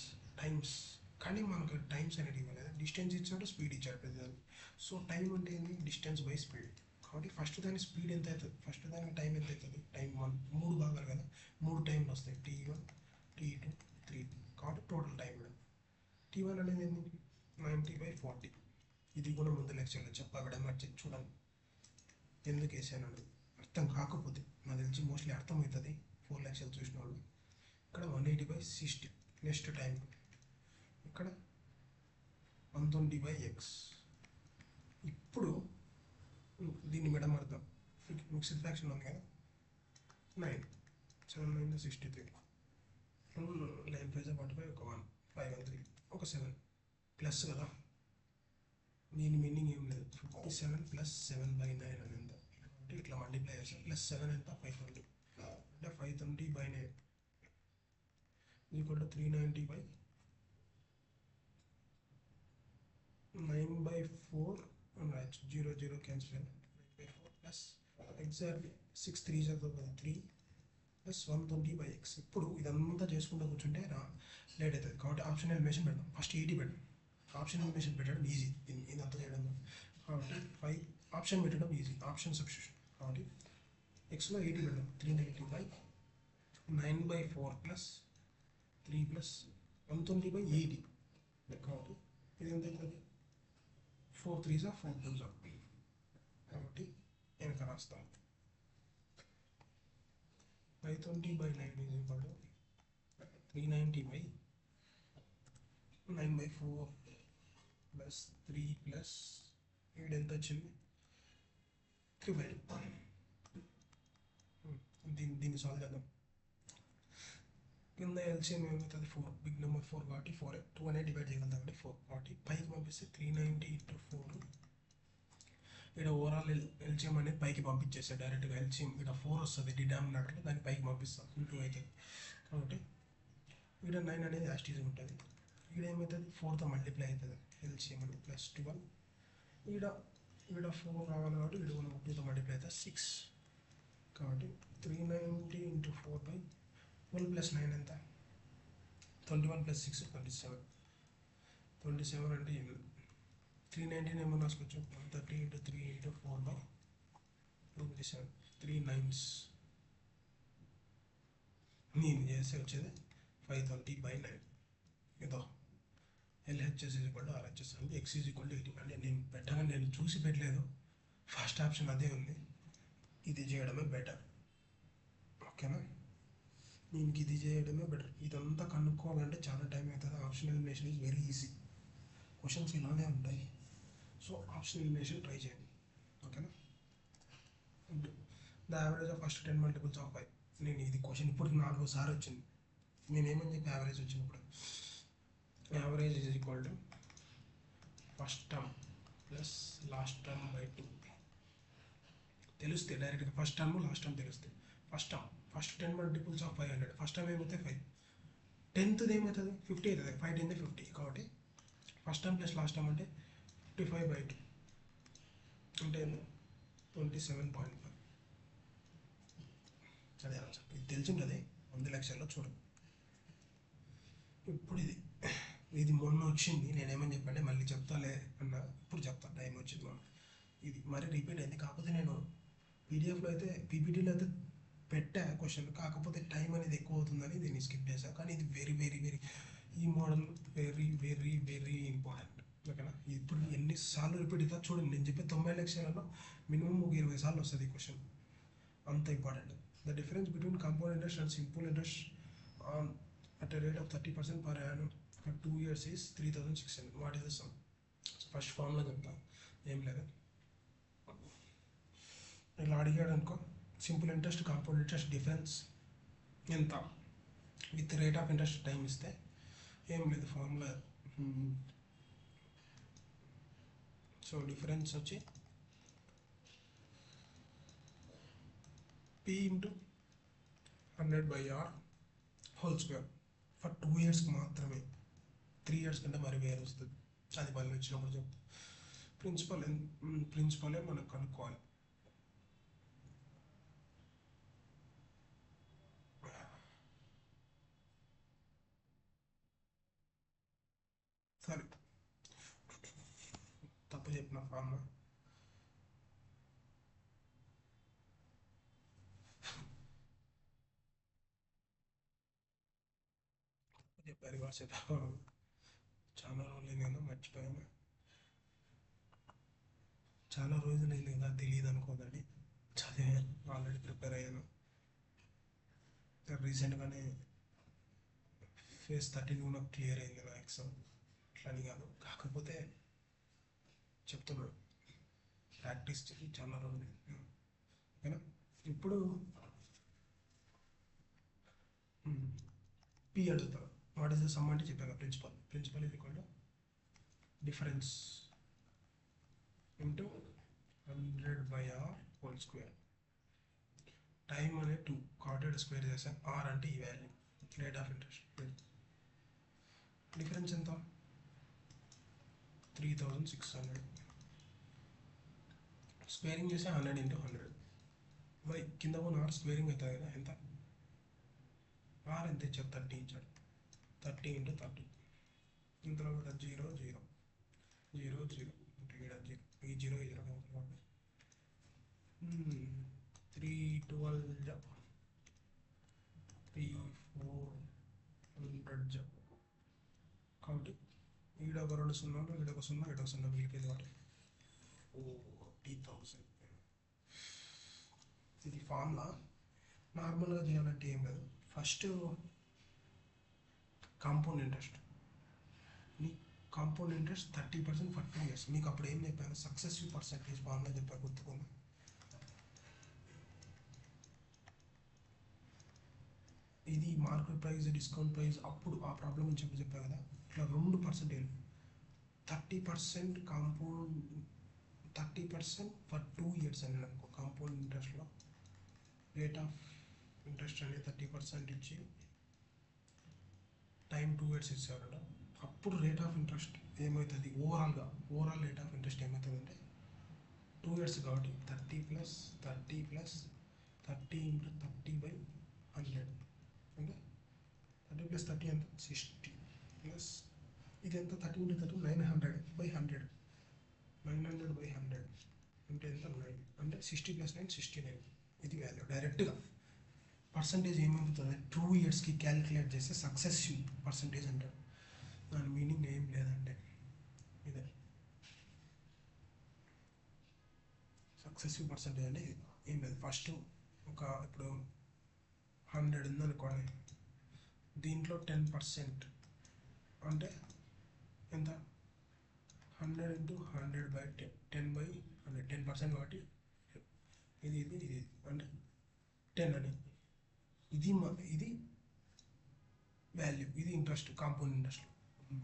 కానీ మనకు టైమ్స్ అనేది ఇవ్వలేదు. డిస్టెన్స్ ఇచ్చాడు, స్పీడ్ ఇచ్చాడు ప్రతిదానికి. సో టైం అంటే ఏంటి? Distance by speed. కాబట్టి ఫస్ట్ దాని స్పీడ్ ఎంత అవుతుంది, ఫస్ట్ దానికి టైం ఎంత అవుతుంది? టైం 1, 3 భాగాలు కదా, 3 టైంలు వస్తాయి. T1 T2 3. కాబట్టి టోటల్ టైం T1 అనేది ఏంటి? 90/40. ఇది కూడా ముందు లెక్చర్లో చెప్పా, విడమర్చి చూడండి. ఎందుకు వేసాను అర్థం కాకపోతే నాకు తెలిసి మోస్ట్లీ అర్థమవుతుంది 4 లెక్చర్లు చూసిన వాళ్ళు. ఇక్కడ 180/60. నెక్స్ట్ టైం ఇక్కడ 120/x. ఇప్పుడు దీన్ని విడమర్దాం. మిక్స్డ్ ఫ్రాక్షన్ ఉంది కదా, 9 7 9 63. 9 5 45, ఒక 1 5 1 3, ఒక 7 ప్లస్ కదా. దీని మీనింగ్ ఏం లేదు. 57 + 7/9 అని ఎంత అంటే ఇట్లా మల్టిప్లై చేస్తాం. +7 ఎంత? 520. అంటే 520/9 ఈక్వల్ టు 390/9/4 రాయొచ్చు. 0 0 క్యాన్సిల్. 9/4 plus exactly 6 3 3 + 120/x. ఇప్పుడు ఇదంతా చేసుకుంటూ కూర్చుంటే లేట్ అవుతుంది. కాబట్టి ఆప్షన్ ఎలిమినేషన్ పెడదాం. ఫస్ట్ 80 పెడదాం. ఆప్షన్ ఎలిమినేషన్ పెట్టడం ఈజీ, ఇదంతా చేయడం. కాబట్టి 5 ఆప్షన్ పెట్టడం ఈజీ, ఆప్షన్ సబ్స్టిట్యూషన్. కాబట్టి ఎక్స్లో 80 పెడదాం. 390/9/4 + 3 + 120/80. కాబట్టి ఇది ఎంత అవుతుంది? 4 3s 4 2s. కాబట్టి వెనక రాస్తాం. 520/9 ఈజ్ ఈక్వల్ టు 390/9/4 + 3 + ఇక్కడ ఎంత వచ్చింది? 3/2. దీన్ని సాల్వ్ చేద్దాం. కింద ఎల్సిఎం ఏమవుతుంది? 4. బిగ్ నెంబర్ 4 కాబట్టి 4 2 అనేది డివైడ్ చేయగలుగుతాం కాబట్టి 4. కాబట్టి పైకి పంపిస్తే 390 × 4. ఇక్కడ ఓవరాల్ ఎల్సిఎం అనేది పైకి పంపించేస్తాం డైరెక్ట్గా. ఎల్సిఎం ఇక్కడ 4 వస్తుంది డినామినేటర్లో, దాన్ని పైకి పంపిస్తాం. 2 అవుతుంది. కాబట్టి ఇక్కడ 9 అనేది యాస్టీజ్ ఉంటుంది. ఇక్కడ ఏమవుతుంది? 4తో మల్టిప్లై అవుతుంది ఎల్సిఎం +12. ఇక్కడ 4 రావాలి కాబట్టి ఇక్కడ 2తో మల్టిప్లై అవుతుంది 6. కాబట్టి 390 × 4/12 + 9 ఎంత? 21 + 6 27. 27 అంటే 390 ఏమో రాసుకోవచ్చు. 130 × 3 × 4/27. 3 9s. నేను చేస్తే వచ్చేది 520/9. ఇదో LHS = RHS అంటే x = 80. అంటే నేను పెట్టగా నేను చూసి పెట్టలేదు, ఫస్ట్ ఆప్షన్ అదే ఉంది. ఇది చేయడమే బెటర్. ఓకేనా? దీనికి ఇది చేయడమే బెటర్. ఇదంతా కనుక్కోవాలంటే చాలా టైం అవుతుంది. Option elimination is very easy. Questions ఇలానే ఉంటాయి. సో ఆప్షన్ ఎలిమినేషన్ ట్రై చేయండి. ఓకేనా? The average of first 10 multiples of 5. నేను ఇది క్వశ్చన్ ఇప్పుడు 4 సార్లు వచ్చింది. నేనేమని చెప్పి యావరేజ్ వచ్చినప్పుడు average is equal to first term plus last term by 2. తెలుస్తే డైరెక్ట్గా ఫస్ట్ టర్మ్ లాస్ట్ టర్మ్ తెలుస్తాయి. First 10 multiples of 500. First term ఏమవుతాయి 5. 10th ఏమవుతుంది? 50 అవుతుంది. 5 10 50. కాబట్టి first term plus last term అంటే 55/2 అంటే 27.5. అదే ఆన్సర్. ఇది తెలిసి ఉంటుంది ముందు లెక్చర్లో చూడండి. ఇప్పుడు ఇది మొన్న వచ్చింది. నేనేమని చెప్పండి మళ్ళీ చెప్తాలే అన్న, ఇప్పుడు చెప్తా. టైం వచ్చింది మనం. ఇది మరి రిపీట్ అయింది. కాకపోతే నేను పీడిఎఫ్లో అయితే పీపీటీలో అయితే పెట్టా క్వశ్చన్, కాకపోతే టైం అనేది ఎక్కువ అవుతుందని దీన్ని స్కిప్ చేశాను. కానీ ఇది వెరీ వెరీ వెరీ ఈ model very very very important. ఓకేనా? ఇప్పుడు ఎన్నిసార్లు రిపీట్ అవుతా చూడండి. నేను చెప్పే 90 లెక్చర్లలో మినిమం ఒక 20 సార్లు వస్తుంది ఈ క్వశ్చన్. అంత important. The difference between compound interest and simple interest at a rate of 30% per annum For 2 years is 3600. What is the sum? First formula చెప్తా, ఏం లేదు. ఇలా అడిగాడు అనుకో, simple interest compound interest difference ఎంత with rate of interest time ఇస్తే ఏం లేదు ఫార్ములా. సో డిఫరెన్స్ వచ్చి P into 100/R whole square for 2 ఇయర్స్కి మాత్రమే. 3 ఇయర్స్ కంటే మరి వేరు వస్తుంది, అది మళ్ళీ వచ్చినప్పుడు చెప్పు. ప్రిన్సిపలే మనం కనుక్కోవాలి. సరే, తప్పు చెప్పిన ఫార్ములా. చెప్పారు వాట్సాప్, చాలా రోజులు నేను మర్చిపోయాను. చాలా రోజులు అయింది కదా, తెలియదు అనుకోదండి. చదివాను, ఆల్రెడీ ప్రిపేర్ అయ్యాను. రీసెంట్గానే ఫేజ్ 13 నాకు క్లియర్ అయింది నా ఎగ్జామ్. అట్లని కాదు, కాకపోతే చెప్తున్నాను ప్రాక్టీస్ చేసి చాలా రోజులు. ఓకేనా? ఇప్పుడు పి అడుగుతారు. వాట్ ఈస్ ద సమ్ అంటే చెప్పాను, ప్రిన్సిపల్ ఇది కూడా difference into 100/R whole square. Time అనే 2 కార్టెడ్ స్క్వేర్ చేసాం. ఆర్ అంటే ఈ value rate of interest. Difference ఎంత? 3600. స్క్వేరింగ్ చేస్తే 100 ఇంటూ 100. మరి కింద ఉన్న ఆర్ స్క్వేరింగ్ అవుతుంది కదా, ఎంత? ఆర్ ఎంత ఇచ్చారు? 30 ఇచ్చాడు. 30 ఇంటూ 30. ఇందులో కూడా 0 0 0 0 ఇంటూ 0 ఈ 0 ఈ 0 కాబట్టి 312 3,400 కాబట్టి ఈడ ఒక 2 సున్నాలు, ఈడ ఒక 0, ఈడ ఒక 0 మిగిలిపోయింది కాబట్టి 40,000. ఇది ఫార్ములా. నార్మల్గా చేయాలంటే ఏం లేదు, first compound interest. Compound interest 30% for 2 years. మీకు అప్పుడు ఏం చెప్పాను? సక్సెసివ్ పర్సెంటేజ్ ఫార్ములా చెప్పాను, గుర్తుకుంది. ఇది మార్కెట్ ప్రైస్, డిస్కౌంట్ ప్రైస్. అప్పుడు ఆ ప్రాబ్లం అని చెప్పాను కదా, ఇట్లా 2%. 30% కాంపౌండ్, 30% ఫర్ 2 ఇయర్స్ అని అనుకో. కాంపౌండ్ ఇంట్రెస్ట్లో రేట్ ఆఫ్ ఇంట్రెస్ట్ అనేది 30% ఇచ్చి టైం 2 ఇయర్స్ ఇచ్చారట. అప్పుడు రేట్ ఆఫ్ ఇంట్రెస్ట్ ఏమవుతుంది? ఓవరాల్ రేట్ ఆఫ్ ఇంట్రెస్ట్ ఏమవుతుంది అంటే 2 ఇయర్స్ కాబట్టి 30 + 30 + 30 ఇంటూ 30/100 అంటే 30 + 30 ఎంత? 60 ప్లస్ ఇది ఎంత? 30 ఇంటూ 30 900/100. 900/100 అంటే ఎంత? 9 అంటే 60 + 9 69. ఇది వాల్యూ. డైరెక్ట్గా పర్సంటేజ్ ఏమవుతుంది? 2 ఇయర్స్కి క్యాలిక్యులేట్ చేస్తే సక్సెసివ్ పర్సంటేజ్ అంటారు. దాని మీనింగ్ ఏం లేదంటే ఇదే సక్సెసివ్ పర్సంటేజ్ అంటే ఏం లేదు. ఫస్ట్ ఇప్పుడు 100 ఉందనుకోండి, దీంట్లో 10% అంటే ఎంత? 100 ఇంటూ 100/10 10/100 10% కాబట్టి ఇది అంటే 10 అని. ఇది వాల్యూ, ఇది ఇంట్రెస్ట్, కాంపౌండ్ ఇంట్రెస్ట్.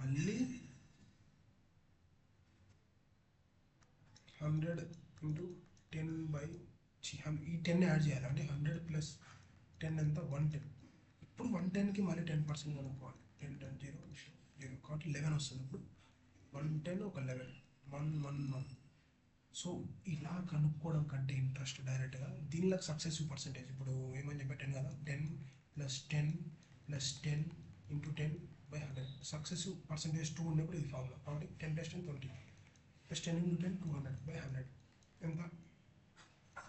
మళ్ళీ 100 ఇంటూ 10 ఈ 10 యాడ్ చేయాలి అంటే 100 + 10 ఎంత? 110. ఇప్పుడు 110కి మళ్ళీ 10% కనుక్కోవాలి. 10 10 0 0 కాబట్టి 11 వస్తుంది. ఇప్పుడు 110 ఒక 11 111. సో ఇలా కనుక్కోవడం కంటే ఇంట్రెస్ట్ డైరెక్ట్గా దీనిలో సక్సెసివ్ పర్సంటేజ్. ఇప్పుడు ఏమని చెప్పాను కదా, 10 + 10 + 10 ఇంటూ 10/100. సక్సెసివ్ పర్సంటేజ్ 2 ఉన్నప్పుడు ఇది ఫార్ములా. కాబట్టి 10 + 10 20 + 10 ఇంటూ 10 200/100 ఎంత?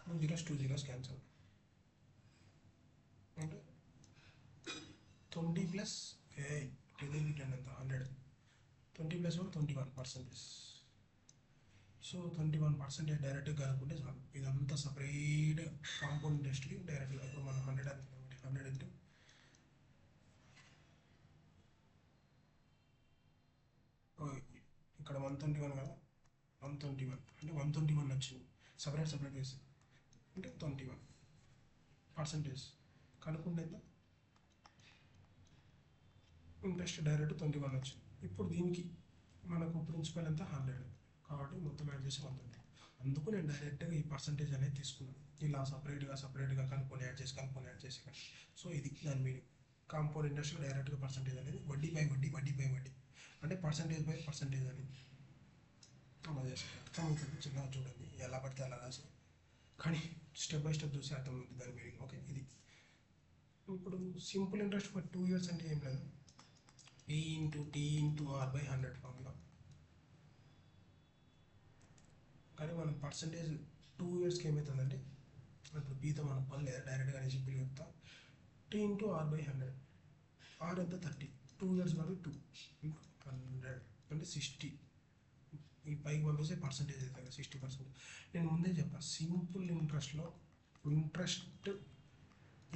2 zeros 2 zeros క్యాన్సల్ అంటే 20 + 10 ఇంటూ 10 ఎంత? 100. 20 + 1 21%. సో 21% డైరెక్ట్గా కనుక్కుంటే చాలు. ఇదంతా సపరేట్ కాంపౌండ్ ఇంట్రెస్ట్కి డైరెక్ట్గా ఇప్పుడు మనం 100 ఇంటూ 121 కదా, 121 అంటే 121 వచ్చింది. సపరేట్ వేసి అంటే 21% కనుక్కుంటే ఎంత, ఇంట్రెస్ట్ డైరెక్ట్ 21 వచ్చింది. ఇప్పుడు దీనికి మనకు ప్రిన్సిపల్ ఎంత 100 కాబట్టి మొత్తం యాడ్ చేసి 120. అందుకు నేను డైరెక్ట్గా ఈ పర్సంటేజ్ అనేది తీసుకున్నాను. ఇలా సపరేట్గా కనుక్కొని యాడ్ చేసి సో ఇది దాని మీనింగ్. కాంపౌండ్ ఇంట్రెస్ట్ డైరెక్ట్గా పర్సంటేజ్ అనేది వడ్డీ బై వడ్డీ అంటే పర్సంటేజ్ బై పర్సంటేజ్ అని అలా చేసి అర్థమవుతుంది. చిన్నగా చూడండి, ఎలా పడితే అలా రాసి, కానీ స్టెప్ బై స్టెప్ చూసి అర్థమవుతుంది దాని మీనింగ్. ఓకే, ఇది ఇప్పుడు సింపుల్ ఇంట్రెస్ట్ ఫర్ 2 years అంటే ఏం లేదు, E into T into R by 100 formula. కానీ మనం పర్సంటేజ్ 2 yearsకి ఏమవుతుందంటే, ఇప్పుడు బీతో మనం పని లేదా డైరెక్ట్గా సింపుల్ చెప్తా. T into R by 100, R ఎంత 30, 2 years కాబట్టి 2 100 అంటే 60. ఈ పైకి పంపిస్తే పర్సంటేజ్ అవుతుంది 60%. నేను ముందే చెప్పా, సింపుల్ ఇంట్రెస్ట్లో interest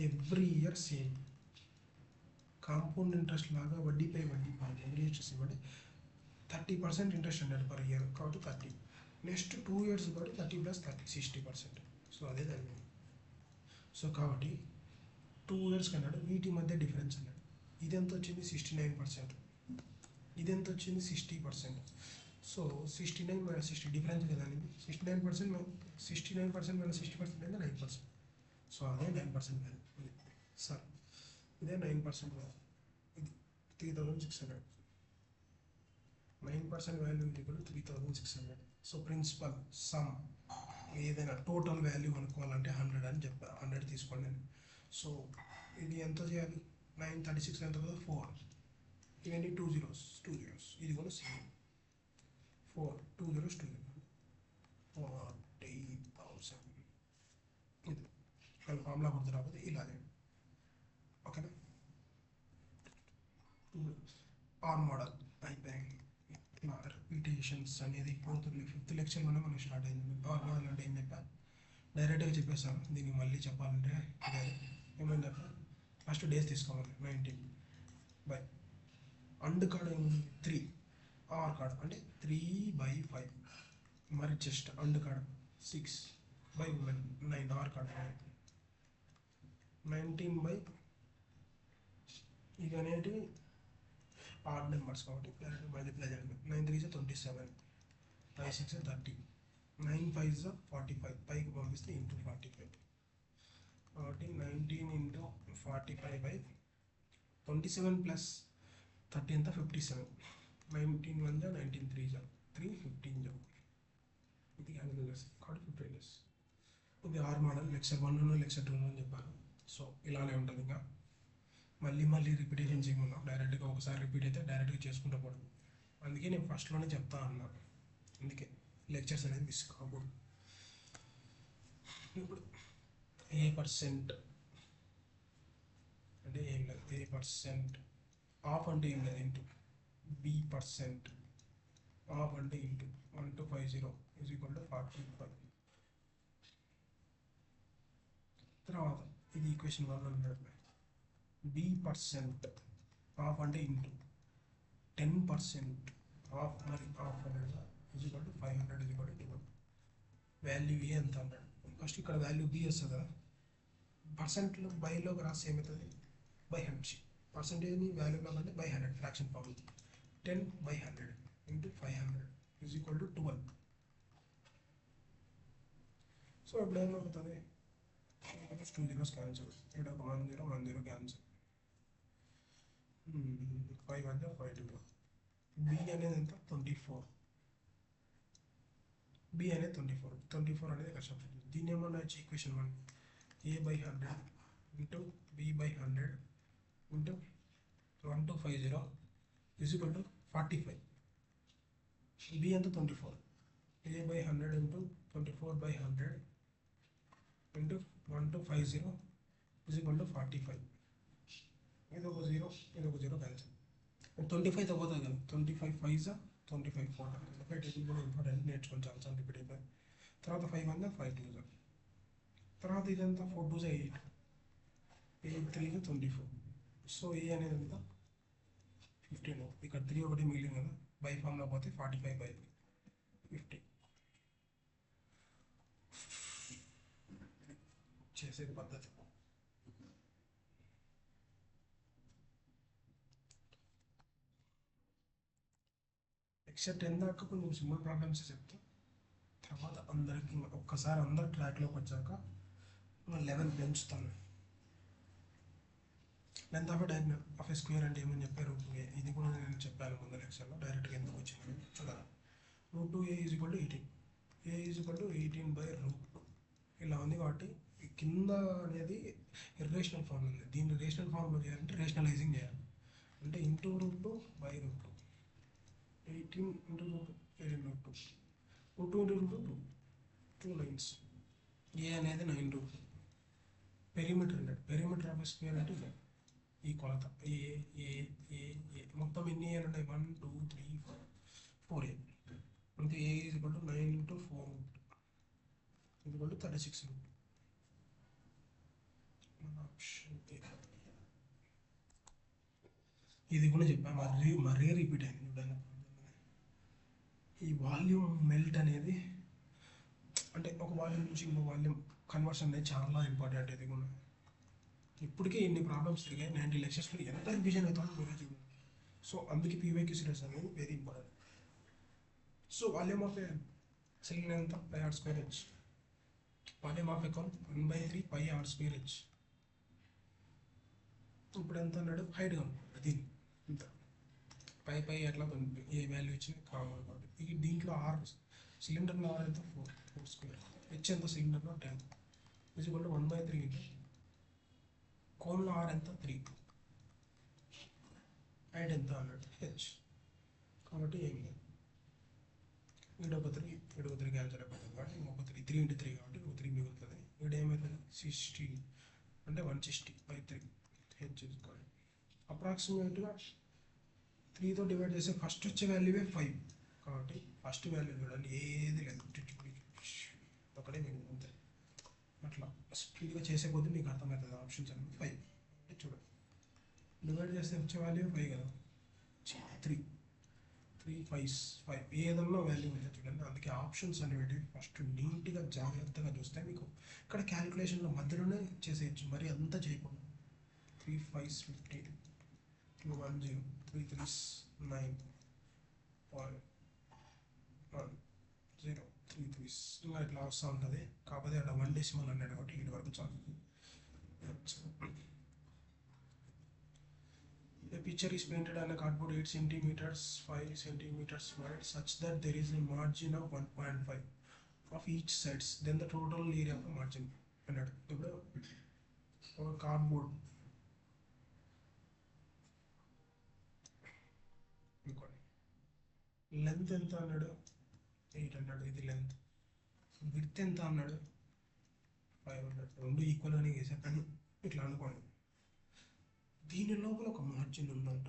every year same. Compound interest లాగా వడ్డీ ఎవ్రీ ఇయర్ సేమ్ అంటే 30% ఇంట్రెస్ట్ అన్నాడు పర్ ఇయర్ కాబట్టి 30. నెక్స్ట్ 2 years కాబట్టి 30 + 30 60%. సో అదే దాన్ని. సో కాబట్టి 2 years అన్నాడు, వీటి మధ్య డిఫరెన్స్ అన్నాడు. ఇది ఎంత వచ్చింది 69%, ఇది ఎంత వచ్చింది 60%. సో 69 - 60 డిఫరెన్స్ కదా అనేది. 69% - 60% అంటే 9%. సో అదే 9% వాల్యూ. సార్ ఇదే 9% వాల్యూ. ఇది 3600. 9% వాల్యూ ఇప్పుడు 3600. సో ప్రిన్సిపల్ సమ్ ఏదైనా టోటల్ వాల్యూ అనుకోవాలంటే 100 అని చెప్పాను. 100 తీసుకోండి నేను. సో ఇది ఎంత చేయాలి, 936 ఎంత కదా 4, ఇవన్నీ 2 zeros, ఇది కూడా సేమ్ 4 2 zeros 40,000. ఇది వాళ్ళు ఫార్ములా గుర్తు రాకపోతే ఇలాగే. ఓకేనా, ఆర్ మోడల్ అయిపోయింది. ఇట్లా రిపీటేషన్స్ అనేది 5th లెక్చర్లోనే మనకి స్టార్ట్ అయింది. ఆర్ మోడల్ అంటే ఏం చెప్పాను, డైరెక్ట్గా చెప్పేసాను. దీనికి మళ్ళీ చెప్పాలంటే ఏమని చెప్పాను, ఫస్ట్ డేస్ తీసుకోవాలి 19 బై అండ్ కార్డ్ ఏముంది 3, ఆర్ కార్డ్ అంటే 3/5, మరి just and card 6/9, or card 19 ఇవి అనేటివి ఆడ్ నెంబర్స్ కాబట్టి మల్టిప్లై చేయాలి. 9 3 = 27, 5 6 = 30, 9 5 = 45, పైకి పంపిస్తే ఇంటూ 45 కాబట్టి 19 × 45/27 + 30 ఎంత 57. 19 1 = 19 3 = 3 15 ఇది క్యాలిక్యులేషన్ కాబట్టి 15 years. ఇది ఆర్ మోడల్ లెక్చర్ 1 లెక్చర్ 2 అని చెప్పాను. సో ఇలానే ఉంటుంది. ఇంకా మళ్ళీ రిపీటేషన్స్ ఏమి ఉన్నావు, డైరెక్ట్గా ఒకసారి రిపీట్ అయితే డైరెక్ట్గా చేసుకుంటూ పోవడం. అందుకే నేను ఫస్ట్లోనే చెప్తా అన్నాను, అందుకే లెక్చర్స్ అనేది మిస్ కాకూడదు. ఇప్పుడు A% అంటే ఏం లేదు, A% ఆఫ్ అంటే ఏం లేదు, ఇంటూ B% ఆఫ్ అంటే ఇంటూ 1250 = 45. తర్వాత ఇది ఈక్వేషన్ 1 అన్నాడు. B% ఆఫ్ అంటే ఇంటూ 10% ఆఫ్, మరి ఆఫ్ అనేది = 500 = 12. వాల్యూ ఏ ఎంత అన్నాడు. ఫస్ట్ ఇక్కడ వాల్యూ బి వస్తుంది కదా, పర్సెంట్లో బైలోకి రాస్తే ఏమవుతుంది /100. పర్సెంటేజ్ని వాల్యూలో అంటే /100 ఫ్రాక్షన్ ఫార్మ్. 10/100 × 500 = 12. సో ఇప్పుడు ఏమవుతుంది, 2 zeros క్యాన్సల్, ఇక్కడ 1 0 క్యాన్సల్, 5 1 5 2. బి అనేది ఎంత 24, బి అనేది 24 అనేది కష్టం. దీన్ని ఏమన్నా ఈక్వేషన్ 1 A/100 × B/100 × 1250 = 45. బి ఎంత 24, A/100 × 24/100 × 1250 = 45. ఇది ఒక 0 క్యాన్సల్. 25 పోతుంది కదా, 25 5 = 25 4. టేబుల్ కూడా ఇంపార్టెంట్, నేర్చుకొని చాలా రిపీట్ అయిపోయి. తర్వాత 5 1 5 2. తర్వాత ఇదంతా 4 2 8, 8 3 = 24. సో ఏ అనేది ఎంత 15. ఇక్కడ 3 ఒకటి మిగిలింది కదా, బై ఫామ్లో పోతే 45/50 చేసే పద్ధతి. ఎక్సెప్ట్ ఎందాక కొంచెం సింపుల్ ప్రాబ్లమ్స్ చెప్తా, తర్వాత అందరికి ఒక్కసారి అందరు ట్రాక్లోకి వచ్చాక 11 పెంచుతాను. Length of of a square అంటే ఏమని చెప్పారు, ఇది కూడా నేను చెప్పాను ముందు లెక్చర్లో, డైరెక్ట్గా ఎందుకు వచ్చింది చూడాలి. √2a = 18, a = 18/√2 ఇలా ఉంది. కాబట్టి కింద అనేది ఇర్రేషనల్ ఫార్మ్ ఉంది, దీన్ని రేషనల్ ఫార్మ్ చేయాలంటే రేషనలైజింగ్ చేయాలి. అంటే √2/√2 18 × √2 18/√2 √2 × √2 2 9s. ఏ అనేది 9 పెరిమీటర్ అంటే పెరిమీటర్ ఆఫ్ స్క్వేర్ అంటే ఈ కొలత ఏ ఏ ఏ ఏ మొత్తం ఎన్ని ఏలు ఉన్నాయి, 1 2 3 4 4 అంటే ఏ = 9 × 4 = 36. మన ఆప్షన్ ఇది కూడా చెప్పా, మరీ రిపీట్ అయింది చూడండి. ఈ వాల్యూమ్ మెల్ట్ అనేది అంటే ఒక వాల్యూమ్ నుంచి ఇంకో వాల్యూమ్ కన్వర్షన్ అనేది చాలా ఇంపార్టెంట్. ఇది కూడా ఇప్పటికే ఇన్ని ప్రాబ్లమ్స్ తిరిగాయి, 90 లెక్చర్స్లో ఎంత రివిజన్ అవుతుందో మీరే చూడండి. సో అందుకే PYQ సిరీస్ అనేది very important. So volume of a cylinder ఎంత, πr²h. Volume of a cone 1/3 πr²h. ఇప్పుడు ఎంత అన్నాడు, హైట్ కనుక్కోండి. దీన్ని ఇంత పై ఎట్లా ఏ వాల్యూ ఇచ్చిన కావాలి కాబట్టి దీంట్లో సిలిండర్లో ఆర్ ఎంత 4² హెచ్ ఎంత సిలిండర్లో 10 = 1/3 ఇంటూ కోన్లో ఆర్ ఎంత 3, హైట్ ఎంత అన్నాడు హెచ్. కాబట్టి ఏం లేదు, ఈడొక 3 క్యాన్సల్ అయిపోతుంది కాబట్టి ఇంకొక 3 × 3 కాబట్టి 3 మిగులుతుంది. ఇక్కడ ఏమవుతుంది 60 అంటే 160/3 హెచ్ చూసుకోండి. అప్రాక్సిమేట్గా 3తో డివైడ్ చేస్తే ఫస్ట్ వచ్చే వాల్యూవే 5 కాబట్టి ఫస్ట్ వాల్యూ చూడండి, ఏది లేదు, ఒకటే మిగులుతుంది. అట్లా స్పీడ్గా చేసే కొద్దీ మీకు అర్థమవుతుంది ఆప్షన్స్ అన్నీ 5 అంటే చూడండి. డివైడ్ చేస్తే వచ్చే వాల్యూ 5 కదా, 3 5 ఏదన్నా వాల్యూ ఉందో చూడండి. అందుకే ఆప్షన్స్ అనేవి ఫస్ట్ నీట్గా జాగ్రత్తగా చూస్తే మీకు ఇక్కడ క్యాలిక్యులేషన్లో మధ్యలోనే చేసేయచ్చు, మరి అంతా చేయకుండా. 3 5s 15 2 1 0 3 3s 9 1 0 3 3s ఇంకా ఇట్లా వస్తూ ఉంటుంది. కాకపోతే అక్కడ 1 డెసిమల్ అన్నాడు కాబట్టి ఇటు వరకు చాలు. A picture is painted on a cardboard 8 centimeters 5 centimeters wide such that there is a margin of 1.5 of each sides. Then the total area of the margin అన్నాడు. ఇప్పుడు ఒక కార్డ్బోర్డ్ ఇంకోటి లెంత్ ఎంత అన్నాడు 8 అన్నాడు, ఇది లెంత్. విడ్త్ ఎంత అన్నాడు 500. రెండు ఈక్వల్ అని వేసాను కానీ ఇట్లా అనుకోండి. దీని లోపల ఒక మార్జిన్ ఉందంట,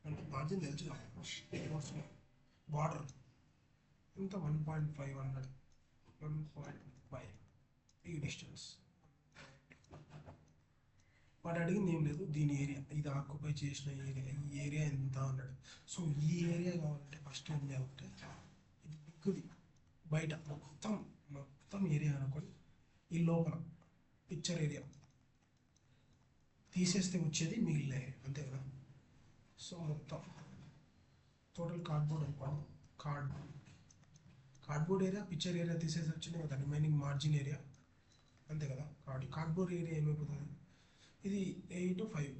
అంటే మార్జిన్ తెలుసు కదా, బార్డర్ ఎంత 1.5 అన్నాడు, 1.5 ఈ డిస్టెన్స్. వాడు అడిగింది ఏం లేదు, దీని ఏరియా ఇది ఆక్యుపై చేసిన ఏరియా, ఈ ఏరియా ఎంత అన్నాడు. సో ఈ ఏరియా కావాలంటే ఫస్ట్ ఏం చేయాలంటే ఇది బిగ్గుది బయట మొత్తం ఏరియా అనుకోని ఈ లోపల పిక్చర్ ఏరియా తీసేస్తే వచ్చేది మిగిలిన అంతే కదా. సో మొత్తం టోటల్ కార్డ్బోర్డ్ అనుకోండి, కార్డ్బోర్డ్ ఏరియా పిక్చర్ ఏరియా తీసేసి వచ్చింది కదా, రిమైనింగ్ మార్జిన్ ఏరియా అంతే కదా. కాబట్టి కార్డ్బోర్డ్ ఏరియా ఏమైపోతుంది, ఇది 8 5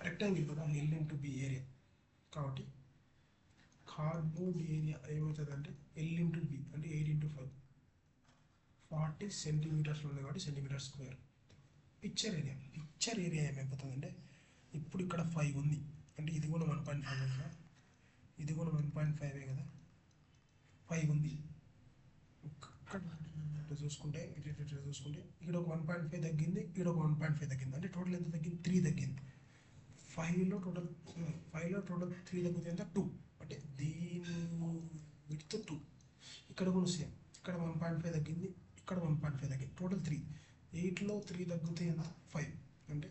రెక్టాంగిల్ కదా, L × B ఏరియా. కాబట్టి కార్డ్బోర్డ్ ఏరియా ఏమవుతుంది అంటే L × B అంటే 8 × 5 40 సెంటీమీటర్స్లో ఉంది కాబట్టి సెంటీమీటర్ స్క్వేర్. పిక్చర్ ఏరియా ఏమైపోతుంది అంటే ఇప్పుడు ఇక్కడ 5 ఉంది అంటే ఇది కూడా 1.5 కదా, ఇది కూడా 1.5 కదా, 5 ఉంది. ఇక్కడ చూసుకుంటే ఇక్కడ ఒక 1.5 తగ్గింది, ఇక్కడ ఒక 1.5 తగ్గింది, అంటే టోటల్ ఎంత తగ్గింది 3 తగ్గింది. 5లో టోటల్ 3 తగ్గితే ఎంత 2, అంటే దీని విడ్త్ 2. ఇక్కడ కూడా సేమ్, ఇక్కడ 1.5 తగ్గింది, ఇక్కడ 1.5 తగ్గింది, టోటల్ 3. 8లో 3 తగ్గితే ఎంత 5, అంటే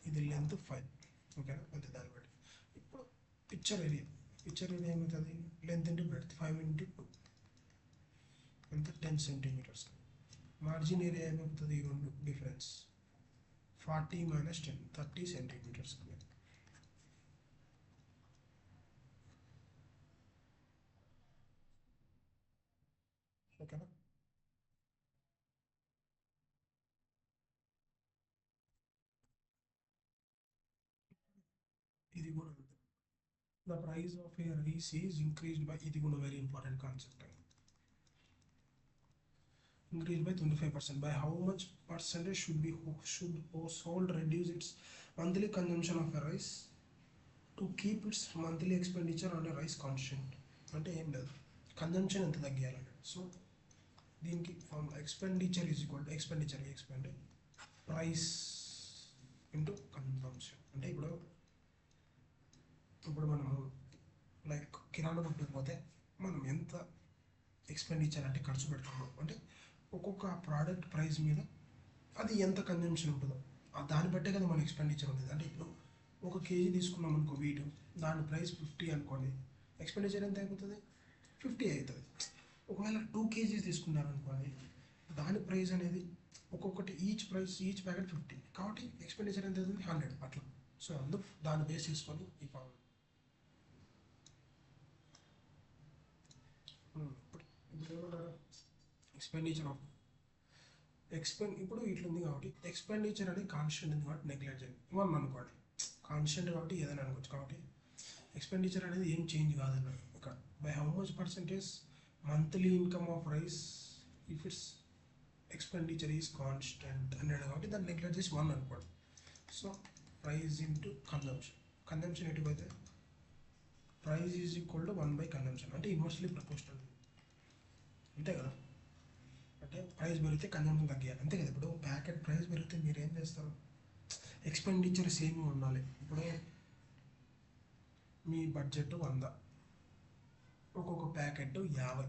ఇది లెంత్ 5. ఓకేనా, అంతే. దాన్ని బట్టి ఇప్పుడు పిక్చర్ ఏరియా ఏమవుతుంది, లెంత్ ఇంటూ బ్రెడ్త్ 5 ఇంటూ 2 ఎంత 10 సెంటీమీటర్స్. మార్జిన్ ఏరియా ఏమవుతుంది, ఈ రెండు డిఫరెన్స్ 40 మైనస్ 10 30 సెంటీమీటర్స్. ఓకేనా. ఇది కూడా అంతే. The price of A rice is increased by, ఇది కూడా very important concept. Increased by 25%. By how much percentage should household reduce its monthly consumption of a rice to keep its monthly expenditure on a rice constant? అంటే ఏం లేదు, consumption ఎంత తగ్గియాలంటే. So దీనికి formula expenditure is equal to expend price into consumption. అంటే ఇప్పుడు మనము like కిరాణా కొట్టుకు పోతే మనం ఎంత ఎక్స్పెండిచర్ అంటే ఖర్చు పెడతాము అంటే ఒక్కొక్క ప్రోడక్ట్ ప్రైస్ మీద అది ఎంత కన్జంప్షన్ ఉంటుందో దాన్ని బట్టే కదా మన ఎక్స్పెండిచర్ ఉంటుంది. అంటే ఇప్పుడు 1 కేజీ తీసుకున్నాం అనుకో వీట్, దాని ప్రైస్ 50 అనుకోండి, ఎక్స్పెండిచర్ ఎంత అయిపోతుంది, 50 అవుతుంది. ఒకవేళ 2 కేజీస్ తీసుకున్నారనుకోండి, దాని ప్రైస్ అనేది ఒక్కొక్కటి ఈచ్ ప్యాకెట్ 50, కాబట్టి ఎక్స్పెండిచర్ ఎంత అవుతుంది 100 అట్లా. సో అందుకు దాన్ని బేస్ చేసుకొని ఈ ఫార్ములా. ఇప్పుడు ఏమన్నారు, ఎక్స్పెండిచర్ ఆఫ్ ఇప్పుడు ఇట్లుంది కాబట్టి ఎక్స్పెండిచర్ అనేది కాన్స్టెంట్ ఉంది కాబట్టి నెగ్లెక్ట్ చేయండి. 1 అనుకోండి, కాన్స్టెంట్ కాబట్టి ఏదైనా అనుకోవచ్చు. కాబట్టి ఎక్స్పెండిచర్ అనేది ఏం చేంజ్ కాదన్నారు. ఇక్కడ by how much percentage monthly income of rice if it's expenditure is constant అన్నాడు కాబట్టి దాన్ని నెగ్లెక్ట్ చేసి 1 అనుకోండి. సో ప్రైస్ ఇంటూ కన్జంప్షన్ ఎటు పోతే price is equal to 1 by consumption, అంటే ఇన్వర్స్లీ ప్రపోర్షనల్. అంతే కదా, అంటే ప్రైస్ పెరిగితే కన్జంప్షన్ తగ్గాలి, అంతే కదా. ఇప్పుడు ప్యాకెట్ ప్రైస్ పెరిగితే మీరు ఏం చేస్తారు, ఎక్స్పెండిచర్ సేమ్ ఉండాలి. ఇప్పుడు మీ బడ్జెట్ 100, ఒక్కొక్క ప్యాకెట్ 50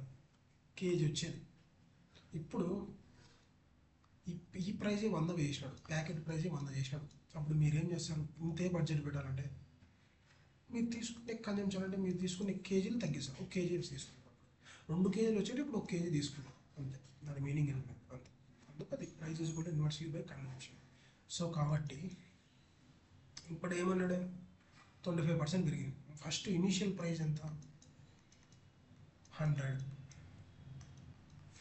కేజీ వచ్చేది. ఇప్పుడు ఈ ప్రైజే 100 వేసినాడు, ప్యాకెట్ ప్రైజే 100 చేసినాడు. అప్పుడు మీరు ఏం చేస్తారు, ఇంతే బడ్జెట్ పెట్టాలంటే మీరు తీసుకునే కన్జంప్షన్ అంటే మీరు తీసుకునే కేజీలు తగ్గిస్తారు, 1 కేజీ తీసుకుంటారు. 2 కేజీలు వచ్చేది ఇప్పుడు 1 కేజీ తీసుకుంటాం, అంతే. దాని మీనింగ్ ఏంటంటే అంతే. అందుకు అది price is equal to inversely by consumption. So కాబట్టి ఇప్పుడు ఏమన్నాడు, 25% పెరిగింది. ఫస్ట్ ఇనీషియల్ ప్రైస్ ఎంత, 100,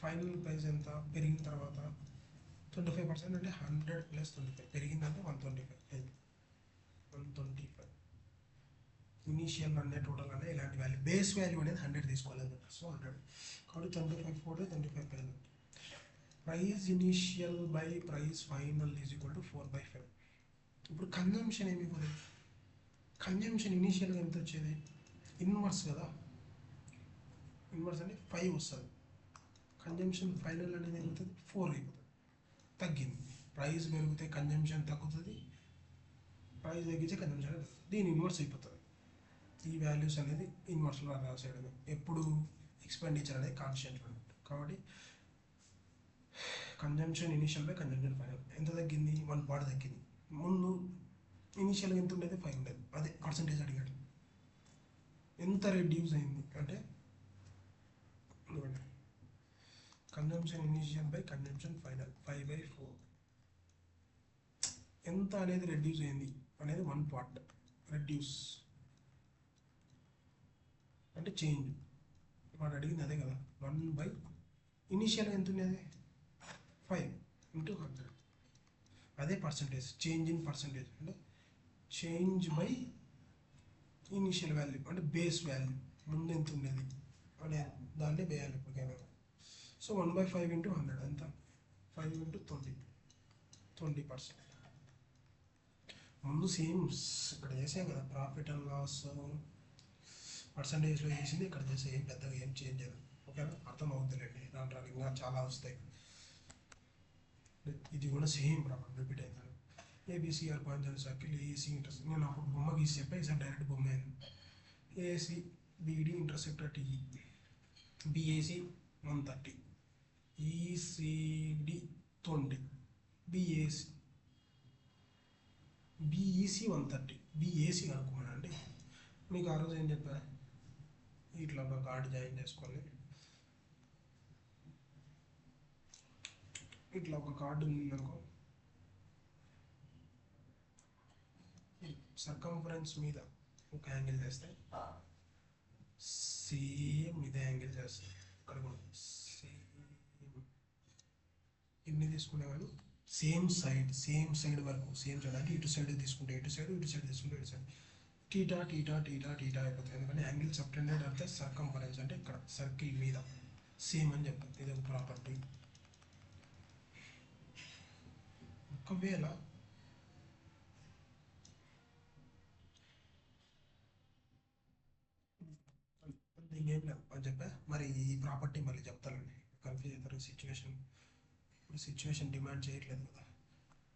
ఫైనల్ ప్రైస్ ఎంత పెరిగిన తర్వాత 25% అంటే 100 ప్లస్ 25 పెరిగిందంటే 125. ఇనీషియల్ అనే టోటల్ అనే ఇలాంటి వాల్యూ, బేస్ వాల్యూ అనేది 100 తీసుకోవాలన్నమాట. సో 100 కాబట్టి 25 4 25 పెరిగింది. Price initial by price final is equal to 4/5. ఇప్పుడు కన్జంప్షన్ ఏమి పోతుంది, కన్జంప్షన్ ఇనీషియల్గా ఎంత వచ్చేది, ఇన్వర్స్ కదా, ఇన్వర్స్ అంటే 5 వస్తుంది. కన్జంప్షన్ ఫైనల్ అనేది ఏమవుతుంది 4 అయిపోతుంది, తగ్గింది. ప్రైస్ పెరిగితే కన్జంప్షన్ తగ్గుతుంది, ప్రైస్ తగ్గితే కన్జంప్షన్ తగ్గుతుంది. దీని ఇన్వర్స్ అయిపోతుంది. ఈ వాల్యూస్ అనేది ఇన్వర్స్లో రాసేయడమే. ఎప్పుడు ఎక్స్పెండిచర్ అనేది కాన్స్టెంట్ అన్నట్టు. కాబట్టి consumption initial by consumption final ఎంత తగ్గింది, 1 పార్ట్ తగ్గింది. ముందు ఇనీషియల్గా ఎంత ఉండేది 5 ఉండేది, అదే పర్సంటేజ్ అడిగాడు. ఎంత రెడ్యూస్ అయింది అంటే consumption initial by consumption final 5/4 ఎంత అనేది రెడ్యూస్ అయింది అనేది 1 పార్ట్ రెడ్యూస్ అంటే చేంజ్. వాడు అడిగింది అదే కదా, 1 బై ఇనీషియల్గా ఎంత ఉండేది 5 ఇంటూ 100, అదే పర్సంటేజ్, చేంజ్ ఇన్ పర్సంటేజ్ అంటే చేంజ్ బై ఇనీషియల్ వాల్యూ అంటే బేస్ వాల్యూ ముందు ఎంత ఉండేది అనే దాన్ని వేయాలి ఎప్పటికైనా. సో 1/5 ఇంటూ 100 ఎంత, 5 ఇంటూ 20%. ముందు సేమ్ ఇక్కడ చేసాం కదా, ప్రాఫిట్ అండ్ లాస్ పర్సంటేజ్లో చేసింది, ఇక్కడ చేసే ఏం పెద్దగా ఏం చేంజ్ చేయదు. ఓకేనా, అర్థం అవుతుందండి. దాంట్లో ఇంకా చాలా వస్తాయి. ఇది కూడా సేమ్ ప్రాబ్లం రిపీట్ అవుతాను. ABCR point circle, AC intersect, నేను అప్పుడు బొమ్మ గీసి చెప్పా, ఈసారి డైరెక్ట్ బొమ్మ అయింది. AC BD intersect at TE, BAC 130, ECD 20, BEC 130, BAC కనుక్కోమనండి. మీకు ఆ రోజు ఏం చెప్పా, ఇట్లా ఒక కార్డు జాయిన్ చేసుకోండి, ఇట్లా ఒక కార్డు ఉందనుకో, సర్కంఫరెన్స్ మీద ఒక యాంగిల్ చేస్తే సేమ్ ఇదే యాంగిల్ చేస్తుంది ఇక్కడ కూడా సేమ్. ఎన్ని తీసుకునేవాళ్ళు సేమ్ సైడ్ వరకు సేమ్ సైడ్ అంటే ఇటు సైడ్ తీసుకుంటే ఇటు సైడ్ తీసుకుంటే ఇటు side theta theta theta theta అయిపోతుంది. ఎందుకంటే యాంగిల్ సబ్టెండెడ్ అంటే సర్కంఫరెన్స్ అంటే ఇక్కడ సర్కిల్ మీద సేమ్ అని చెప్తుంది. ఇది ఒక ప్రాపర్టీ. ఒకవేళ దీనికి ఏం లేదు అని చెప్పా, మరి ఈ ప్రాపర్టీ మళ్ళీ చెప్తానండి, కన్ఫ్యూజ్ అవుతారు. సిచ్యువేషన్ డిమాండ్ చేయట్లేదు కదా,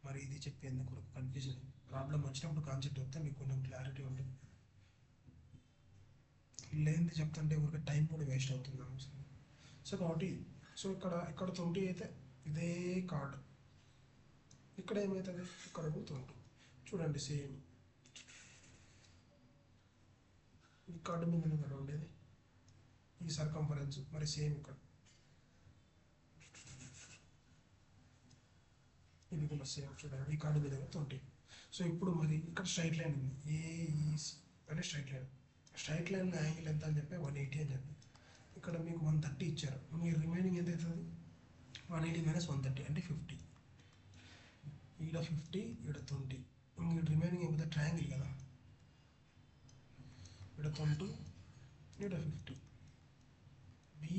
మరి ఇది చెప్పేందుకు కన్ఫ్యూజన్. ప్రాబ్లం వచ్చినప్పుడు కాన్సెప్ట్ వస్తే మీకు కొంచెం క్లారిటీ ఉంటుంది. లేనిది చెప్తుంటే ఊరికే టైం కూడా వేస్ట్ అవుతుంది. సో కాబట్టి ఇక్కడ 20 అయితే ఇదే కార్డు, ఇక్కడ ఏమవుతుంది, ఇక్కడ కూడా 20. చూడండి సేమ్ ఈ కార్డు మీద కదా ఉండేది ఈ సర్కంఫరెన్స్, మరి సేమ్ ఇక్కడ ఇది కూడా సేమ్. చూడండి ఈ కార్డు మీద 20. సో ఇప్పుడు మరి ఇక్కడ స్ట్రైట్ లైన్ ఉంది, ఏఈసి అనే స్ట్రైట్ లైన్ యాంగిల్ ఎంత అని చెప్పి 180 అని చెప్పి, ఇక్కడ మీకు 130 ఇచ్చారు. మీరు రిమైనింగ్ ఎంత అవుతుంది, 180 మైనస్ 130 అంటే 50. ఈడ 50, ఈడ 20, ఇంక రిమైనింగ్ ఏమైతే ట్రయాంగిల్ కదా, ఈడ 20, ఈడ 50. బి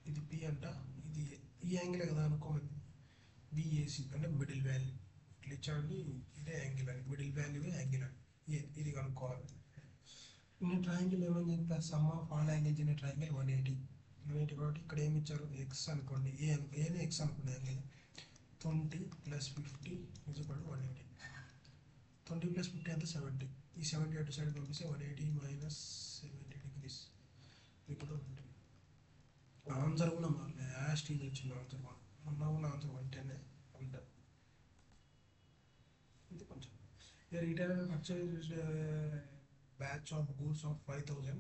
ఇది బి అంట, ఇది ఈ యాంగిల్ కదా అనుకోమంది, బిఏసి అంటే మిడిల్ వాల్యూ. ఇట్లా ఇచ్చాడండి, ఇదే యాంగిల్ అని, మిడిల్ వాల్యూ యాంగిల్ అని ఇది కనుక్కోవాలి. నేను ట్రయాంగిల్ ఏమని చెప్పా, some of all angles in triangle 180 కాబట్టి ఇక్కడ ఏమి ఇచ్చారు, ఎక్స్ అనుకోండి, ఏనే ఎక్స్ అనుకోండి, యాంగిల్ 20 + 50 = 180. 20 + 50 అంటే 70. ఈ 70 అటు సైడ్ పంపిస్తే 180 మైనస్ 70 degrees ఇప్పుడు ఉంటుంది. ఆన్సర్ కూడా మారలే, యాస్ట్ ఇది వచ్చింది ఆన్సర్. మొన్న కూడా ఆన్సర్ 110 ఉంటుంది. ఇది కొంచెం retailer purchase batch of goods of 5000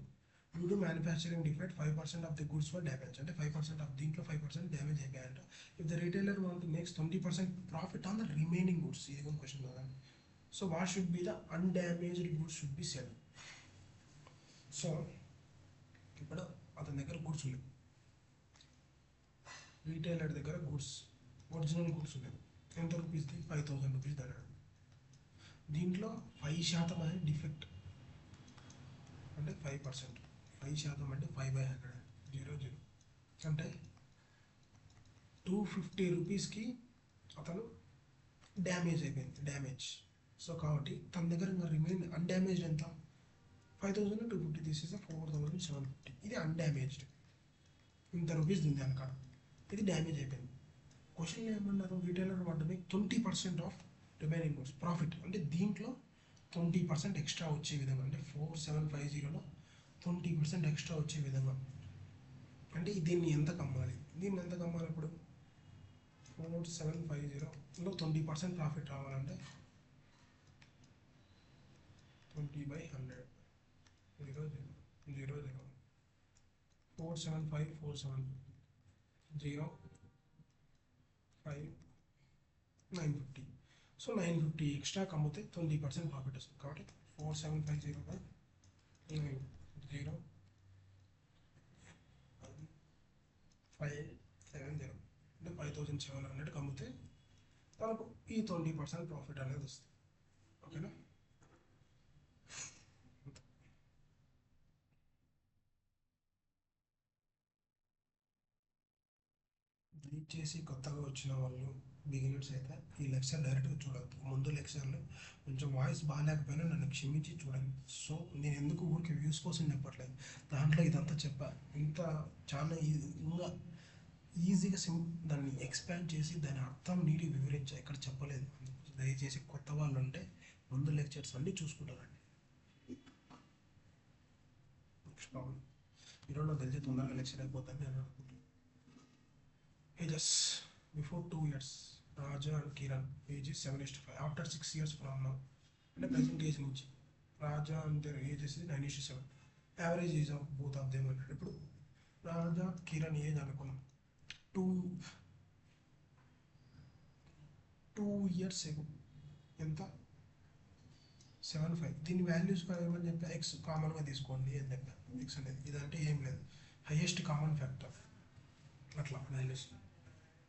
due to manufacturing defect 5% of the goods for damage, అంటే 5% ఆఫ్ దీంట్లో 5% డ్యామేజ్ అయిపోయాయంట. If the retailer want makes 20% profit on the remaining goods, ఇది కూడా క్వశ్చన్ కదా. So what should be the undamaged goods should be sell. సో ఇప్పుడు అతని దగ్గర గూడ్స్ ఉన్నాయి, రీటైలర్ దగ్గర గూడ్స్ ఒరిజినల్ గూడ్స్ ఉన్నాయి, ఎంత రూపీస్ది 5000 రూపీస్ అన్నాడు. దీంట్లో 5% అనేది డిఫెక్ట్ అంటే 5%, 5% అంటే 5/100 00 అంటే 250 రూపీస్కి అతను డ్యామేజ్ అయిపోయింది, డ్యామేజ్. సో కాబట్టి తన దగ్గర ఇంకా రిమైన్ అన్డ్యామేజ్డ్ ఎంత, 5250 తీసేస్తే 4750, ఇది అన్డ్యామేజ్డ్. ఇంత రూపీస్ ఉంది అనకాడ, ఇది డ్యామేజ్ అయిపోయింది. క్వశ్చన్ ఏమన్నారు, retailer want make 20% of remaining goods profit, అంటే దీంట్లో 20% ఎక్స్ట్రా వచ్చే విధంగా, అంటే 4750లో 20% ఎక్స్ట్రా వచ్చే విధంగా, అంటే దీన్ని ఎంత కమ్మాలి, ఇప్పుడు 4750లో 20% ప్రాఫిట్ రావాలంటే 20/100 00 00 47547 0 5 950. సో 950 ఎక్స్ట్రా కమ్మితే 20% ప్రాఫిట్ వస్తుంది. కాబట్టి 4750/9 570 అంటే 5700 కమ్మితే మనకు ఈ 20% ప్రాఫిట్ అనేది వస్తుంది. ఓకేనా. దయచేసి కొత్తగా వచ్చిన వాళ్ళు బిగినర్స్ అయితే ఈ లెక్చర్ డైరెక్ట్గా చూడద్దు. ముందు లెక్చర్లో కొంచెం వాయిస్ బాగాలేకపోయినా నన్ను క్షమించి చూడండి. సో నేను ఎందుకు ఊరికి వ్యూస్ కోసం చెప్పట్లేదు, దాంట్లో ఇదంతా చెప్పా. ఇంత చాలా ఇంకా ఈజీగా దాన్ని ఎక్స్పాండ్ చేసి దాని అర్థం నీటికి వివరించా, ఇక్కడ చెప్పలేదు. దయచేసి కొత్త వాళ్ళు ఉంటే ముందు లెక్చర్స్ అన్నీ చూసుకుంటారండి. నెక్స్ట్ ప్రాబ్లం, ఈరోజు నాకు తెలిసి తొందరగా లెక్చర్ అయిపోతుంది నేను అనుకుంటున్నాను. Ages before 2 years, Raja and Kiran, age is 7:5. After 6 years from now, అంటే ప్రజెంట్ ఏజ్ నుంచి రాజా అంటే ఏజ్ వచ్చేసి 9:7. Average age of both of them అన్నాడు. ఇప్పుడు రాజా కిరణ్ ఏజ్ అనుకున్నాం. టూ 2 years ago ఎంత 7.5. దీని వాల్యూస్ ఏమని చెప్పా, ఎక్స్ కామన్గా తీసుకోండి అని చెప్పా. ఎక్స్ అనేది ఇదంటే ఏం లేదు, హైయెస్ట్ కామన్ ఫ్యాక్టర్, అట్లా వాల్యూస్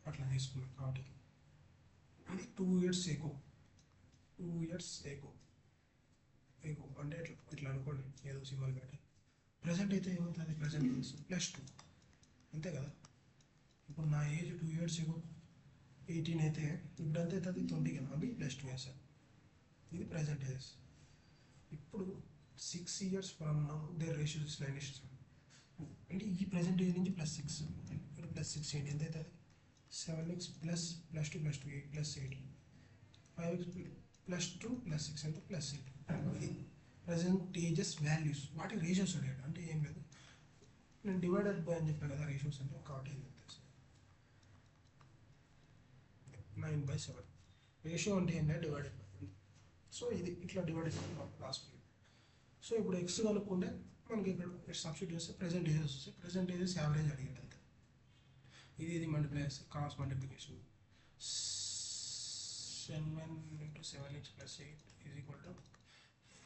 అట్లా తీసుకున్నాం. కాబట్టి ఇది 2 years ago. 2 years ago అంటే ఇట్లా అనుకోండి, ఏదో సింబల్ పెట్టి. ప్రజెంట్ అయితే ఏమవుతుంది, ప్రజెంట్ +2 అంతే కదా. ఇప్పుడు నా ఏజ్ 2 years ago 18 అయితే ఇప్పుడు అంతే అవుతుంది 20 కదా, అవి +2 వేసాను. ఇది ప్రజెంట్ ఏజ్. ఇప్పుడు 6 years from now their ratio is 9:7. అంటే ఈ ప్రజెంట్ ఏజ్ నుంచి +6, ఇక్కడ +6 ఏంటి ఎంత అవుతుంది, 7x +2 +2 8 +8 5x +2 +6 ఎంత +8. ఇది ప్రజెంట్ ఏజెస్ వాల్యూస్, వాటి రేషియోస్ అడిగాడు. అంటే ఏం లేదు, నేను డివైడెడ్ బై అని చెప్పాను కదా రేషియోస్ అంటే, కాబట్టి ఏం తెలుసు 9/7. రేషియో అంటే ఏంటంటే డివైడెడ్ బై. సో ఇది ఇట్లా డివైడెడ్ లాస్ట్ పీరియడ్. సో ఇప్పుడు ఎక్స్ కనుక్కుంటే మనకి ఇక్కడ సబ్స్టిట్యూట్ చేస్తే ప్రజెంట్ ఏజెస్ వస్తాయి. ప్రజెంట్ ఏజెస్ యావరేజ్ అడిగాడు అంతే. ఇది మల్టిప్లై చేస్తే cross multiplication 7 × 7x + 8 =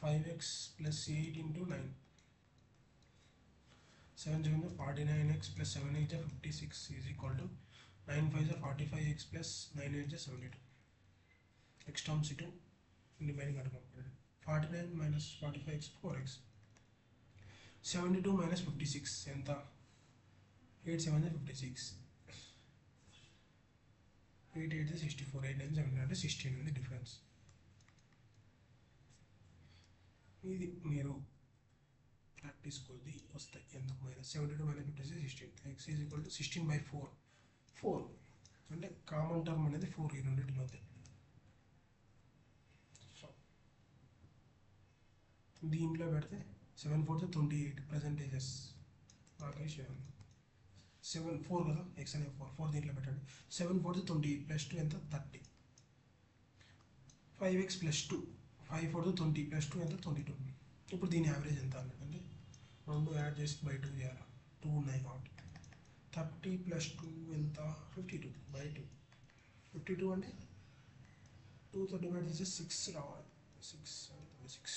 5x + 8 × 9. 7 7 49x + 7 8 56 = 9 5 45x + 9 8 72. x terms ఇటు రిమైనింగ్ అడుగుతాం. 49 - 45x 4x. 72 - 56 ఎంత, 8 7 56, 8 8 64, 8 9 7 అంటే 16 ఉంది డిఫరెన్స్. ఇది మీరు ప్రాక్టీస్ కొద్ది వస్తాయి. ఎందుకు -72 - 56 16. x = 16/4. 4 అంటే కామన్ టర్మ్ అనేది 4 ఈ రెండింటి మధ్య. సో దీంట్లో పెడితే 7 4 28 పర్సెంటేజెస్. ఓకే 7 4 కదా, ఎక్స్ అనే 4 దీంట్లో పెట్టండి. 7 4 28 +2 ఎంత 30. 5x + 2 5 4 20 +2 ఎంత 22. ఇప్పుడు దీని యావరేజ్ ఎంత అంటే 2 యాడ్ చేసి /2 చేయాలి, 2 ఉన్నాయి కాబట్టి 30 + 2 ఎంత 52/2. 52 అంటే 2తో డివైడ్ చేస్తే 6 రావాలి. 6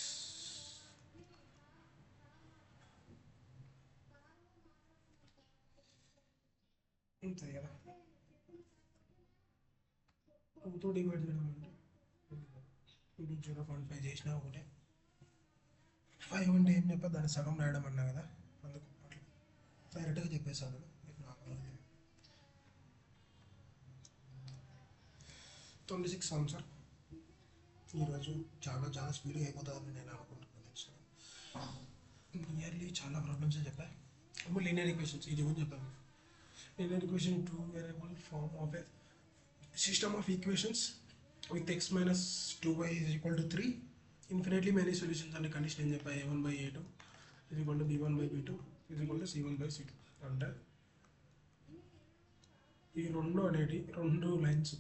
అంతే కదా. 2తో డివైడ్ చేయడం అంటే 0.5 చేసినా ఒకటే. 5 అంటే ఏం చెప్పా, దాన్ని సగం రాయడం అన్నా కదా, అందుకు అట్లా డైరెక్ట్గా చెప్పేసాను. 26 ఆన్సర్. ఈరోజు చాలా స్పీడ్గా అయిపోతుందని నేను అనుకుంటున్నాను. నియర్లీ చాలా ప్రాబ్లమ్స్ చెప్పా. ఇప్పుడు లీనియర్ ఈక్వేషన్స్ ఇది కూడా చెప్పాను. Linear equation 2 variable form of a system of equations with x - 2y = 3. Infinitely many solutions అనే కండిషన్ ఏం చెప్పా, a1/a2 = b1/b2 = c1/c2. అంటే ఈ రెండు అనేటి 2 లైన్స్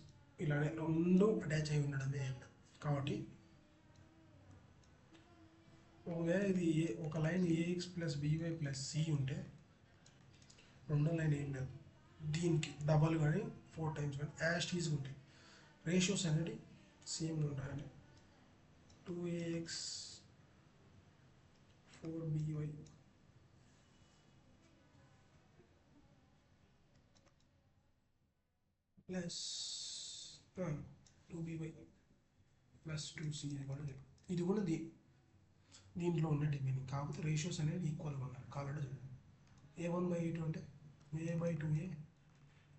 ఇలానే 2 అటాచ్ అయి ఉండడమే. కాబట్టి ఇది ఒక లైన్ ax + by + c ఉంటే రెండో లైన్ ఏం లేదు, దీనికి డబల్ కానీ 4 times కానీ యాస్టీస్గా ఉంటాయి. రేషియోస్ అనేది సేమ్ ఉంటాయండి. 2ax 4by + 2by + 2c ఇది కూడా దీంట్లో ఉన్న డిపెండింగ్. కాకపోతే రేషియోస్ అనేది ఈక్వల్గా ఉన్నారు. కావాలంటే చూడండి, a1/a2 అంటే a/2a,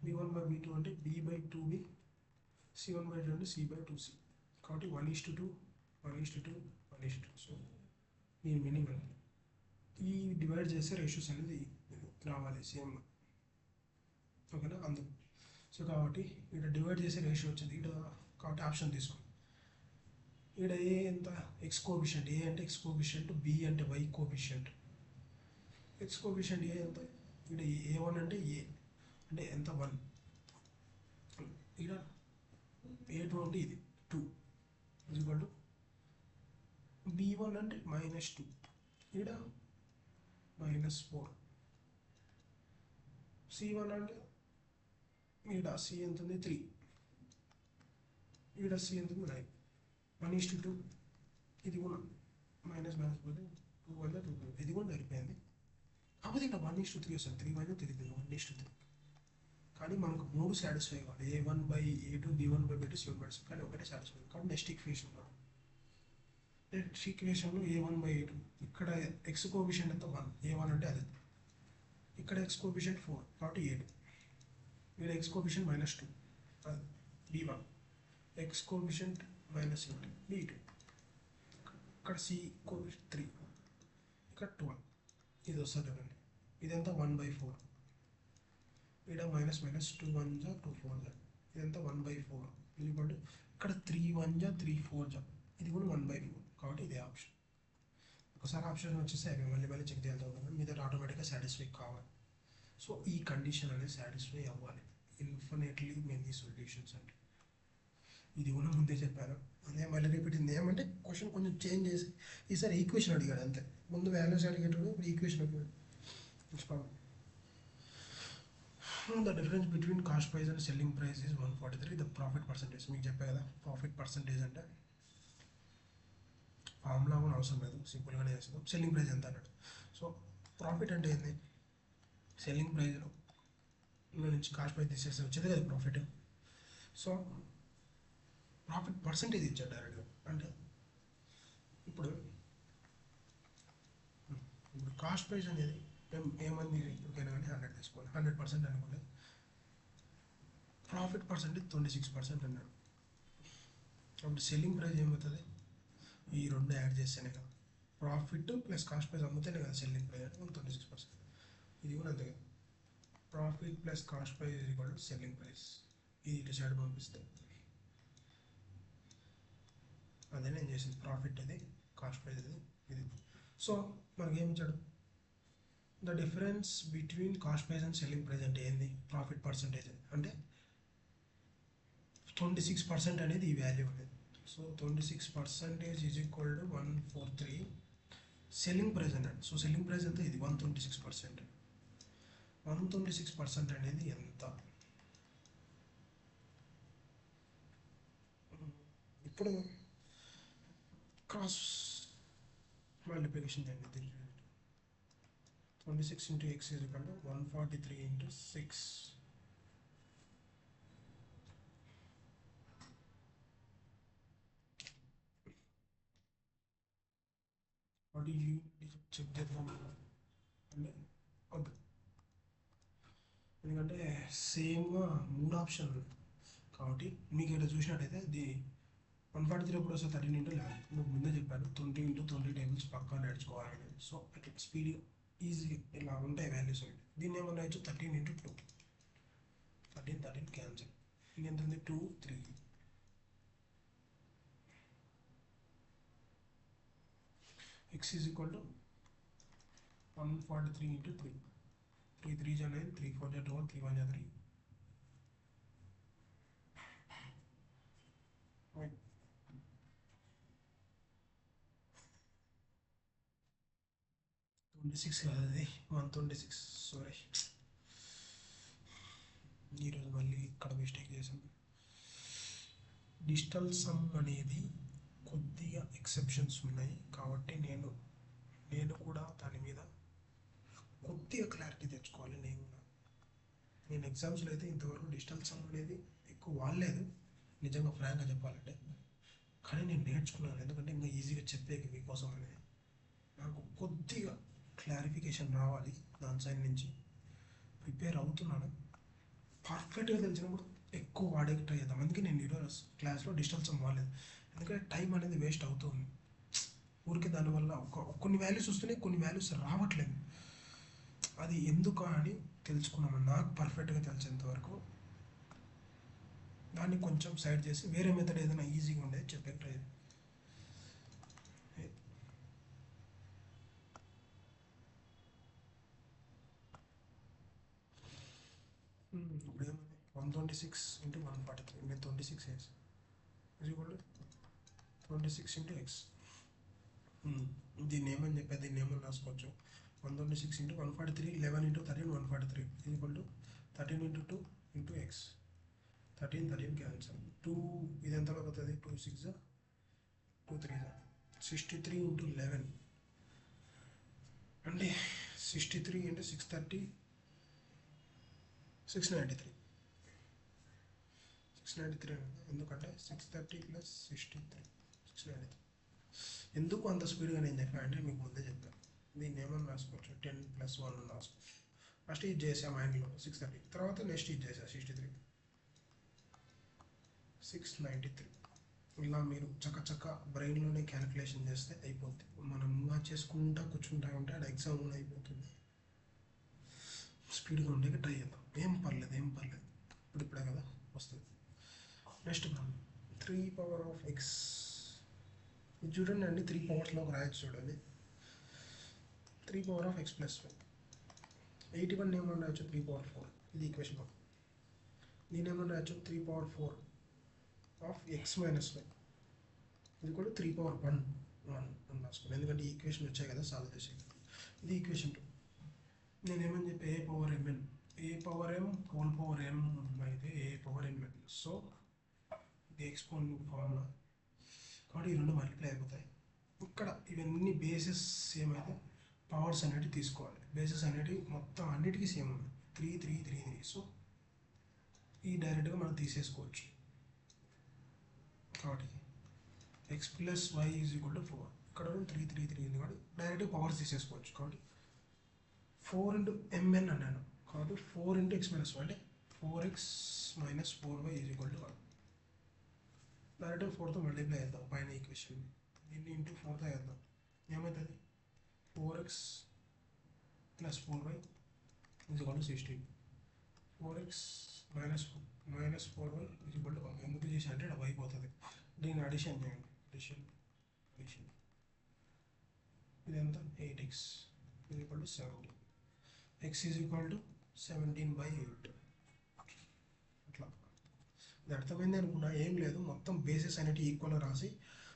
b1/b2 అంటే b/2b, c1/2 అంటే c/2c. కాబట్టి 1:2 1:2 1:2. సో దీని మీనింగ్ అంటే ఈ డివైడ్ చేస్తే రేషియోస్ అనేది రావాలి సేమ్. ఓకేనా, అందుకు. సో కాబట్టి ఇక్కడ డివైడ్ చేసే రేషియో వచ్చింది ఇక్కడ, కాబట్టి ఆప్షన్ తీసుకోండి. ఇక్కడ ఏ ఎంత, ఎక్స్ కోఎఫిషియంట్. ఏ అంటే ఎక్స్ కోఎఫిషియంట్, బి అంటే y coefficient. X coefficient a ఎంత, ఇక్కడ a1 అంటే ఏ అంటే ఎంత 1. ఇక్కడ a2 అంటే ఇది 2 = B1 అంటే -2, ఇక్కడ -4. C1 అంటే ఇక్కడ C ఎంత ఉంది 3, ఇక్కడ C ఎంత ఉంది 9. 1:2. ఇది కూడా మైనస్ పోతే 2 వల్ల 2, ఇది కూడా సరిపోయింది. కాకపోతే ఇక్కడ 1:3 వస్తుంది, 3 వల్ల 3, 1:3. కానీ మనకు 3 సాటిస్ఫై కావాలి, A1/A2, B1/B2, C1/C, కానీ ఒకటే సాటిస్ఫై. కాబట్టి నెక్స్ట్ ఈక్వేషన్లో A1/A2, ఇక్కడ ఎక్స్ కోఎఫిషియంట్ ఎంత 1, A1 అంటే అది. ఇక్కడ ఎక్స్ కోఎఫిషియంట్ 4, కాబట్టి A2. ఇక్కడ ఎక్స్ కోఎఫిషియంట్ -2, అది B1. X coefficient -8, B2. ఇక్కడ C కోఎఫిషియంట్ 3, ఇక్కడ 12. ఇది వస్తుంది కదండి, ఇదంతా 1/4. ఇక్కడ -2 1 2 4, ఇదంతా 1/4. ఎందుకంటే ఇక్కడ 3 1 3 4, ఇది కూడా 1/4. కాబట్టి ఇదే ఆప్షన్. ఒకసారి ఆప్షన్ వచ్చేస్తే మళ్ళీ చెక్ చేయాలి కదా, మీ దగ్గర ఆటోమేటిక్గా సాటిస్ఫై కావాలి. సో ఈ కండిషన్ అనేది సాటిస్ఫై అవ్వాలి. ఇన్ఫినిట్లీ మెనీ సొల్యూషన్స్ అంటే ఇది కూడా ముందే చెప్పాను. అదే మళ్ళీ రిపీట్ అయింది. ఏమంటే క్వశ్చన్ కొంచెం చేంజ్ చేసి ఈసారి ఈక్వేషన్ అడిగాడు అంతే. ముందు వాల్యూస్ అడిగేటప్పుడు ఇప్పుడు ఈక్వేషన్ అడిగాడు. The difference between cost price and selling price is 143. The profit percentage మీకు చెప్పే కదా, ప్రాఫిట్ పర్సంటేజ్ అంటే ఫార్ములా కూడా అవసరం లేదు, సింపుల్గానే చేస్తాం. సెల్లింగ్ ప్రైస్ ఎంత అన్నాడు. సో ప్రాఫిట్ అంటే ఏంది, సెల్లింగ్ ప్రైస్లో నుంచి కాస్ట్ ప్రైస్ తీసేస్తే వచ్చేది కదా ప్రాఫిట్. సో ప్రాఫిట్ పర్సంటేజ్ ఇచ్చాడు డైరెక్ట్గా. అంటే ఇప్పుడు కాస్ట్ ప్రైస్ అనేది ఏమంది ఓకేనా కానీ 100 తీసుకోవాలి, 100% అనుకోలేదు. ప్రాఫిట్ పర్సంటేజ్ 26% అన్నాడు. అప్పుడు సెల్లింగ్ ప్రైస్ ఏమవుతుంది, ఈ రెండు యాడ్ చేస్తేనే కదా, ప్రాఫిట్ ప్లస్ కాస్ట్ ప్రైస్ అమ్ముతేనే కదా సెల్లింగ్ ప్రైస్ అంటే 26%. ఇది కూడా అంతే కదా, profit plus cost price equal to selling price. ఇది ఇటు సైడ్ పంపిస్తే అదే నేను చేసింది. ప్రాఫిట్ ఇది, కాస్ట్ ప్రైస్ ఇది, ఇది. సో మనకి ఏమి ఇచ్చాడు, the difference between cost price and selling price అంటే ఏంది, ప్రాఫిట్ పర్సంటేజ్ అంటే 26% అనేది ఈ వాల్యూ అనేది. So 26% is equal to 143 selling price అన్నాడు. సో సెల్లింగ్ ప్రైస్ ఎంత, ఇది 126%. 126% అనేది ఎంత, ఇప్పుడు క్రాస్ మల్టిప్లికేషన్ చేయండి. 26 into x is equal to 143 into 6. What do you check చేద్దాం అంటే వద్దు, ఎందుకంటే సేమ్గా 3 ఆప్షన్లు కాబట్టి మీకు ఇక్కడ చూసినట్టయితే ఇది 143 ఎప్పుడు వస్తే 13 into 11. మీకు ముందే చెప్పాను 20 into 20 టేబుల్స్ పక్కా నేర్చుకోవాలని. సో అట్లా స్పీడ్ ఈజీ ఇలా ఉంటాయి వాల్యూస్ అంటే. దీన్ని ఏమన్నా వచ్చు 13 into 2, 13 క్యాన్సిల్. ఇంకెంత ఉంది 2 3. x is equal to 143 into 3. 3 3 is 9, 3 4 is 12, 3 1 is 3. Right. 26 కాదు అది 126, సారీ. ఈరోజు మళ్ళీ ఇక్కడ మిస్టేక్ చేశాను. డిజిటల్ సమ్ అనేది కొద్దిగా ఎక్సెప్షన్స్ ఉన్నాయి కాబట్టి నేను కూడా దాని మీద కొద్దిగా క్లారిటీ తెచ్చుకోవాలి. నేను ఎగ్జామ్స్లో అయితే ఇంతవరకు డిజిటల్ సమ్ అనేది ఎక్కువ వాడలేదు నిజంగా ఫ్రాంక్గా చెప్పాలంటే. కానీ నేను నేర్చుకున్నాను, ఎందుకంటే ఇంకా ఈజీగా చెప్పేకి మీకోసం అనేది. నాకు కొద్దిగా క్లారిఫికేషన్ రావాలి, దాని సైడ్ నుంచి ప్రిపేర్ అవుతున్నాను. పర్ఫెక్ట్గా తెలిసినప్పుడు ఎక్కువ వాడేకి ట్రై చేద్దాం. అందుకే నేను ఈరోజు క్లాస్లో డిజిటల్ సమ్ వాడలేదు, ఎందుకంటే టైం అనేది వేస్ట్ అవుతుంది ఊరికే. దానివల్ల కొన్ని వాల్యూస్ వస్తున్నాయి, కొన్ని వాల్యూస్ రావట్లేదు. అది ఎందుకు అని తెలుసుకున్నాము. నాకు పర్ఫెక్ట్గా తెలిసేంత వరకు దాన్ని కొంచెం సైడ్ చేసి వేరే మెథడ్ ఏదైనా ఈజీగా ఉండేది చెప్పే ట్రై. ఇప్పుడు ఏమైంది 126 into 143, నేను 26 వేసి 26 into x. దీన్ని ఏమని చెప్పారు, దీన్ని ఏమని రాసుకోవచ్చు, 126 into 143, 11 into 13, 143 is equal to 13 into 2 into x. 13 cancel. 2 ఇది ఎంతలో అవుతుంది, 2 6 2 3 63 into 11 అంటే 63 into 630 693 ఎందుకంటే 630 plus 63 693. ఎందుకు అంత స్పీడ్గా నేను చెప్పాను అంటే మీకు ముందే చెప్పాను, దీన్ని ఏమని రాసుకోవచ్చు, 10 + 1 రాసుకోవచ్చు. ఫస్ట్ ఇది చేసా మైండ్లో 630, తర్వాత నెక్స్ట్ ఇది చేసా 63 693. ఇలా మీరు చక్క బ్రెయిన్లోనే క్యాలిక్యులేషన్ చేస్తే అయిపోద్ది. మనం చేసుకుంటా కూర్చుంటా ఉంటే అది ఎగ్జామ్ కూడా అయిపోతుంది. స్పీడ్గా ఉండే ట్రై చేద్దాం, ఏం పర్లేదు ఇప్పుడే కదా వస్తుంది. Next problem 3 power of x. ఇది చూడండి అండి, 3 పవర్స్లోకి రాయొచ్చు చూడండి. 3 power of x + 1. 81 ఏమన్నా రాయొచ్చు 3 power 4, ఇది ఈక్వేషన్ 1. దీని ఏమన్నా రాయొచ్చు 3 power 4 of x - 1 ఇది కూడా 3 power 1 అని రాసుకోండి, ఎందుకంటే ఈ ఈక్వేషన్ వచ్చాయి కదా సాల్వ్ చేసి. ఇది ఈక్వేషన్ 2. నేనేమని చెప్పి a power mn, a power m whole power m అయితే a power mn. సో ఇది ఎక్స్పోనెంట్ ఫార్ములా కాబట్టి ఈ రెండు మల్టిప్లై అయిపోతాయి. ఇక్కడ ఇవన్నీ బేసెస్ సేమ్ అయితే పవర్స్ అనేవి తీసుకోవాలి. బేసెస్ అనేవి మొత్తం అన్నిటికీ సేమ్ ఉన్నాయి, 3 3 3 3. సో ఈ డైరెక్ట్గా మనం తీసేసుకోవచ్చు. కాబట్టి x + y = 4. ఇక్కడ 3 3 3 ఉంది కాబట్టి డైరెక్ట్గా పవర్స్ తీసేసుకోవచ్చు. కాబట్టి 4 into mn అన్నాను కాబట్టి 4 into x - 1 అంటే 4x - 4y = 1. డైరెక్ట్గా 4తో మల్టిప్లై చేద్దాం పైన ఈక్వేషన్, దీన్ని ఇంటూ 4తో వేద్దాం, ఏమవుతుంది 4x + 4y = 16. 4x - 4y = 1. ఎందుకు చేసి అంటే డబ్బు అయిపోతుంది. దీన్ని అడిషన్ చేయండి, అడిషన్ ఇదంత 8x = 17. x = 17/8. అట్లా ఇది అర్థమైంది అనుకున్నా, ఏం లేదు, మొత్తం బేసెస్ అనేవి ఈక్వల్గా రాసి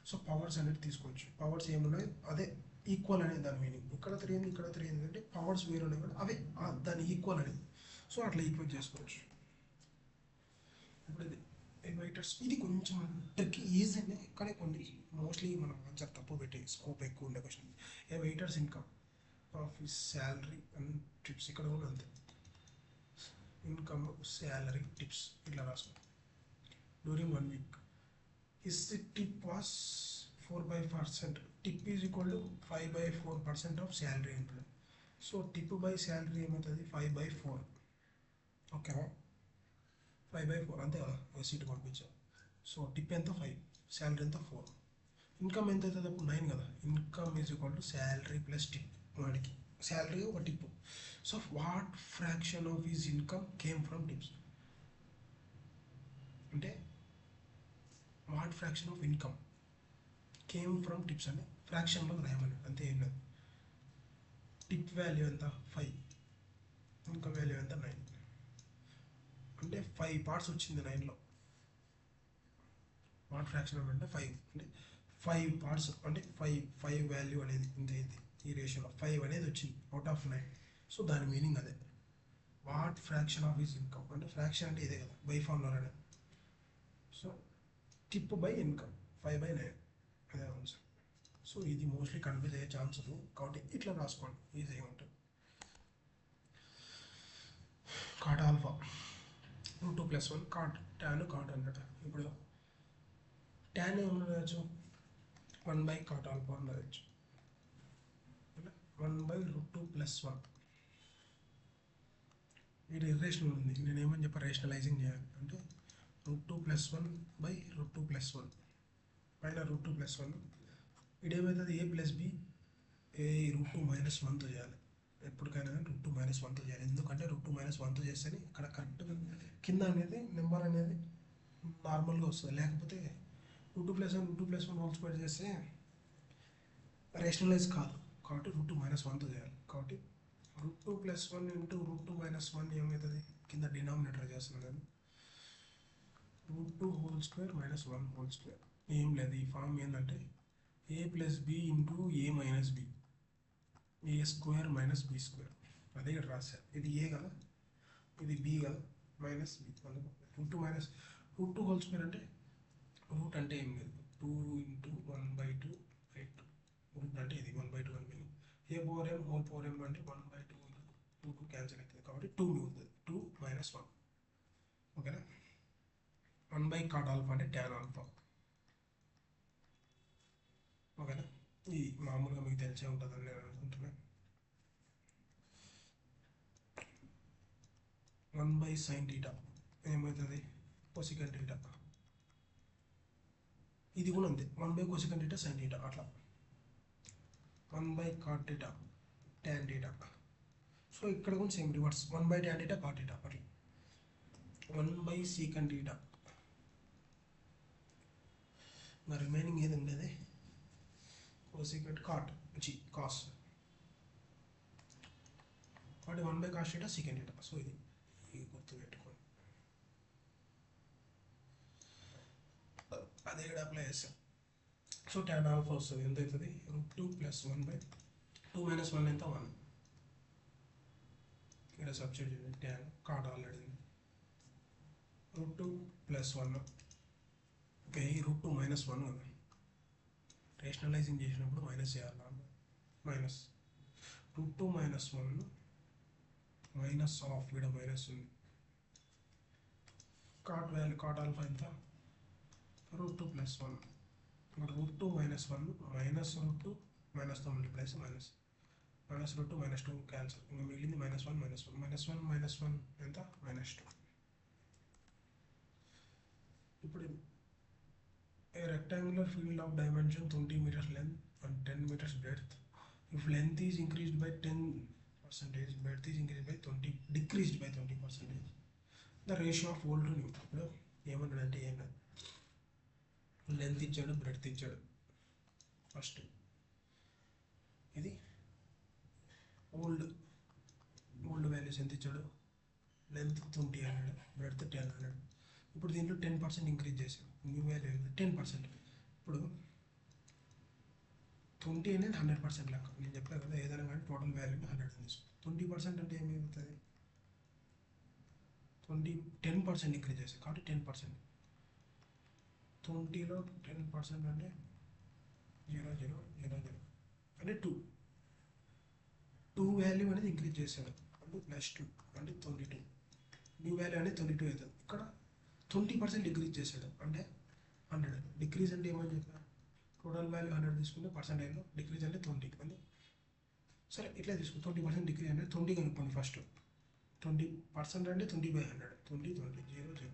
సో పవర్స్ అనేది తీసుకోవచ్చు. పవర్స్ ఏమున్నాయి అదే ఈక్వల్ అనేది దాని మీనింగ్. ఇక్కడ 3 ఉంది, ఇక్కడ 3 ఉంది అంటే పవర్స్ వేరు ఉన్నాయి కూడా అవే దాని ఈక్వల్ అనేది. సో అట్లా ఈక్వల్ చేసుకోవచ్చు. ఇప్పుడు ఇది వెయిటర్స్, ఇది కొంచెం ట్రిక్ ఈజీనే కానీ కొన్ని మోస్ట్లీ మనం ఆన్సర్ తప్పు పెట్టి స్కోప్ ఎక్కువ ఉండే question. A waiters income of salary and tips, ఇక్కడ కూడా అంతే, ఇన్కమ్ శాలరీ టిప్స్ ఇట్లా రాసుకో. During 1 week his tip was 4/4%. Tip is equal to 5/4% of salary ఉంటుంది. సో టిప్ బై శాలరీ ఏమవుతుంది 5/4. ఓకేనా, 5/4 అంతే కదా, సీట్ పంపించాం. సో టిప్ ఎంత 5, శాలరీ ఎంత 4, ఇన్కమ్ ఎంత అవుతుంది అప్పుడు 9 కదా. Income = salary + tip. వాడికి శాలరీ ఒక tip. So what fraction of his income came from tips అంటే what fraction of income came from tips అంటే ఫ్రాక్షన్లో రాయమని అంతే, ఏం లేదు. టిప్ వాల్యూ ఎంత 5, ఇన్కమ్ వాల్యూ ఎంత 9 అంటే 5 parts వచ్చింది 9లో. వాట్ ఫ్రాక్షన్ ఆఫ్ అంటే 5 అంటే 5 parts అంటే 5 వాల్యూ అనేది ఇంత అయింది. ఈ రేషియోలో 5 అనేది వచ్చింది అవుట్ ఆఫ్ 9. సో దాని మీనింగ్ అదే, what fraction of his income అంటే ఫ్రాక్షన్ అంటే ఇదే కదా బై ఫార్ములా అనేది. సో టిప్ బై ఇన్కమ్ 5/9 అదే ఆన్సర్. సో ఇది మోస్ట్లీ కన్ఫ్యూజ్ అయ్యే ఛాన్స్ ఉంది కాబట్టి ఇట్లా రాసుకోండి, ఈజీగా ఉంటుంది. కాట్ ఆల్ఫా √2 + 1 కాట్ టాన్ అన్నట్టు. ఇప్పుడు టాన్ ఏమన్నా రాయొచ్చు 1/కాట్ ఆల్ఫా అని రాయొచ్చు, 1/√2 + 1. ఇది ఇర్రేషనల్ ఉంది, నేనేమని చెప్పి రేషనలైజింగ్ చేయాలి అంటే √2 + 1/√2 + 1 పైన √2 + 1. ఇదేమవుతుంది a + b √2 - 1తో చేయాలి. ఎప్పటికైనా √2 - 1తో చేయాలి, ఎందుకంటే √2 - 1తో చేస్తేనే ఇక్కడ కరెక్ట్గా కింద అనేది నెంబర్ అనేది నార్మల్గా వస్తుంది. లేకపోతే √2 + 1 √2 + 1 హోల్ స్క్వేర్ చేస్తే రేషనలైజ్ కాదు. కాబట్టి √2 - 1తో చేయాలి. కాబట్టి √2 + 1 × √2 - 1 ఏమవుతుంది, కింద డినామినేటర్ చేస్తున్నాను, √2 హోల్ స్క్వేర్ - 1 హోల్ స్క్వేర్. ఏం లేదు, ఈ ఫామ్ ఏంటంటే a plus b into a minus b, a square minus b square. అదే ఇక్కడ రాశారు. ఇది ఏ కదా, ఇది బి కదా, minus b. Root minus root 2 whole square అంటే రూట్ అంటే ఏం లేదు, 2 ఇంటూ 1/2 బై 2. రూట్ అంటే ఇది 1/2 అని మీనింగ్. ఏ పవర్ ఎం హోల్ పవర్ ఎం అంటే 1/2 2 క్యాన్సిల్ అవుతుంది కాబట్టి 2 మిగులుతుంది. 2 మైనస్ 1. ఓకేనా. 1/cot ఆల్ఫా అంటే ట్యాన్ ఆల్ఫా. ఓకేనా. ఈ మామూలుగా మీకు తెలిసే ఉంటుందని నేను అనుకుంటున్నాను. 1/sin θ ఏమవుతుంది, కొసికెంట్ θ. ఇది కూడా అంతే, 1/cosecant θ sin θ అట్లా. 1/cot θ tan θ. సో ఇక్కడ కూడా సేమ్ రివర్స్, 1/tan θ cot θ అట్లా. 1/secant θ. మరి రిమైనింగ్ ఏది ఉండేది, కొసికెంట్ కాట్ కాస్. కాబట్టి 1/cos θ secant θ. సో ఇది గుర్తు పెట్టుకోండి. అదే ఇక్కడ అప్లై చేస్తాం. సో tan ఆల్ఫా వస్తుంది, ఎంత అవుతుంది, √2 + 1/2 మైనస్ 1 ఎంత 1. ఇక్కడ సబ్స్టిట్యూట్ చేయండి, tan కాట్ ఆల్రెడీ √2 + 1 √2 - 1 కదా. రేషనలైజింగ్ చేసినప్పుడు మైనస్ చేయాలి. మైనస్ √2 - 1 మైనస్ ఆఫ్, ఇక్కడ మైనస్ ఉంది. కాట్ వాల్యూ కాట్ ఆల్ఫా ఎంత, √2 + 1. √2 - 1 మైనస్ √2 మైనస్తో మల్టిప్లై చేసి మైనస్ √2 - 2 క్యాన్సల్. ఇంకా మిగిలింది -1 -1 -1 ఎంత -2. ఇప్పుడు a rectangular field of dimension 20 meters length and 10 meters breadth, if length is increased by 10%, breadth is increased by 20, decreased by 20%, the ratio of old to new. ఇప్పుడు ఏమన్నాడంటే ఏం లేదు, length ఇచ్చాడు, బ్రెడ్త్ ఇచ్చాడు. ఫస్ట్ ఇది ఓల్డ్ వాల్యూస్ ఎంత ఇచ్చాడు, length 20 అన్నాడు, బ్రెడ్త్ 10 అన్నాడు. ఇప్పుడు దీంట్లో 10% ఇంక్రీజ్ చేసాం, న్యూ వాల్యూ 10%. ఇప్పుడు 20 అనేది 100% లెక్క. నేను చెప్పాను కదా, ఏదైనా కానీ టోటల్ వాల్యూని 100 తీసుకో. 20% అంటే ఏమవుతుంది, 10% ఇంక్రీజ్ చేస్తాం కాబట్టి 10%. 20లో 10% అంటే 0.000 అంటే 2 వాల్యూ అనేది ఇంక్రీజ్ చేశాడు అంటే +2 అంటే 22. న్యూ వాల్యూ అనేది 22 అవుతుంది. ఇక్కడ 20% డిక్రీజ్ చేశాడు అంటే 100. డిక్రీజ్ అంటే ఏమని చెప్పా, టోటల్ వాల్యూ 100 తీసుకుంటే పర్సెంటేజ్లో డిక్రీజ్ అంటే 20 అని. సరే ఇట్లా తీసుకో, 20% డిక్రీజ్ అంటే 20 కనుక్కోండి ఫస్ట్. 20% అంటే 20/100, 20 0 0.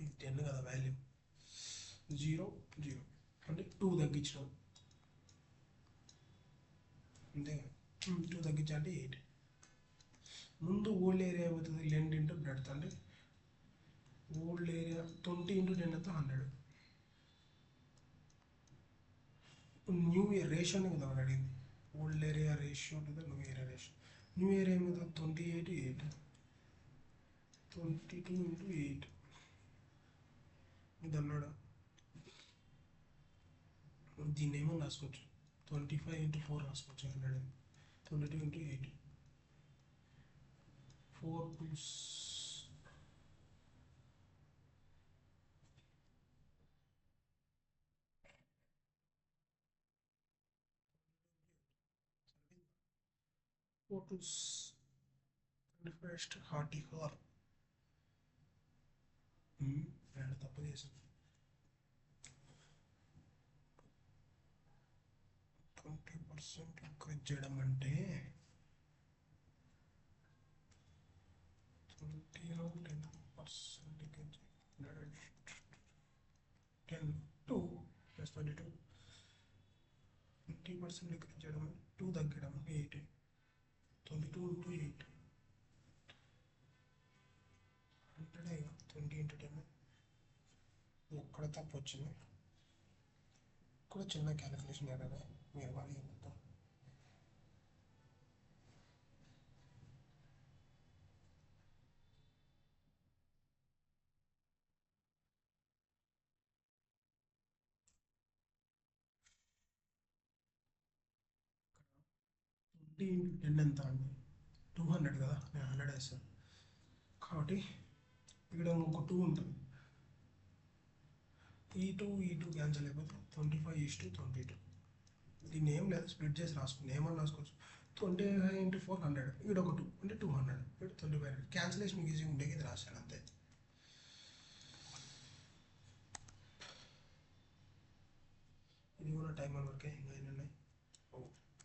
ఇది 10 కదా వాల్యూ, 0 0 అంటే 2 తగ్గించడం అంతే కదా. 2 తగ్గించా అంటే 8. ముందు ఓల్డ్ ఏరియా ఏమవుతుంది, లెంత్ ఇంటూ బ్రెడ్త్ అంటే ఓల్డ్ ఏరియా 20 × 10 అయితే 100. న్యూ ఇయర్ రేషియోని కదా మనం అడిగింది, ఓల్డ్ ఏరియా రేషియో లేదా new area ratio. New area ఏమవుతుంది, 28 8 22 × 8 ఇది అన్నాడు. దీన్ని ఏమో రాసుకోవచ్చు, 25 × 4 రాసుకోవచ్చు. 100 22 × 8 4 + 4 + 44. రెండు తప్పు చేసాను. 20% ఇంక్రీజ్ చేయడం అంటే 20లో 10% ఇంక్రీజ్ 10 2 + 22. 20% ఇంక్రీజ్ చేయడం అంటే 2 తగ్గడం 8. 22 × 8 100. 20 × 10 ఎక్కడ తప్పు వచ్చింది, కూడా చిన్న క్యాలిక్యులేషన్ ఎర్రర్ మీరు బాగా చెప్తాం. 10 ఎంత అండి? 200 కదా, నేను 100 వేస్తాను. కాబట్టి ఇక్కడ ఇంకో 2 ఉంటుంది. ఈ టూ క్యాన్సిల్ అయిపోతే 25:22. దీన్ని ఏం లేదు, స్ప్లిట్ చేసి రాసుకుని ఏమని రాసుకోవచ్చు. 25 × 400, ఇక్కడ ఒక 2 అంటే 200, ఇక్కడ 2500. క్యాన్సిలేషన్ ఈజీగా ఉండే ఇది రాశాను అంతే. ఇది కూడా టైం వరకే, ఇంకా ఎన్ని ఉన్నాయి?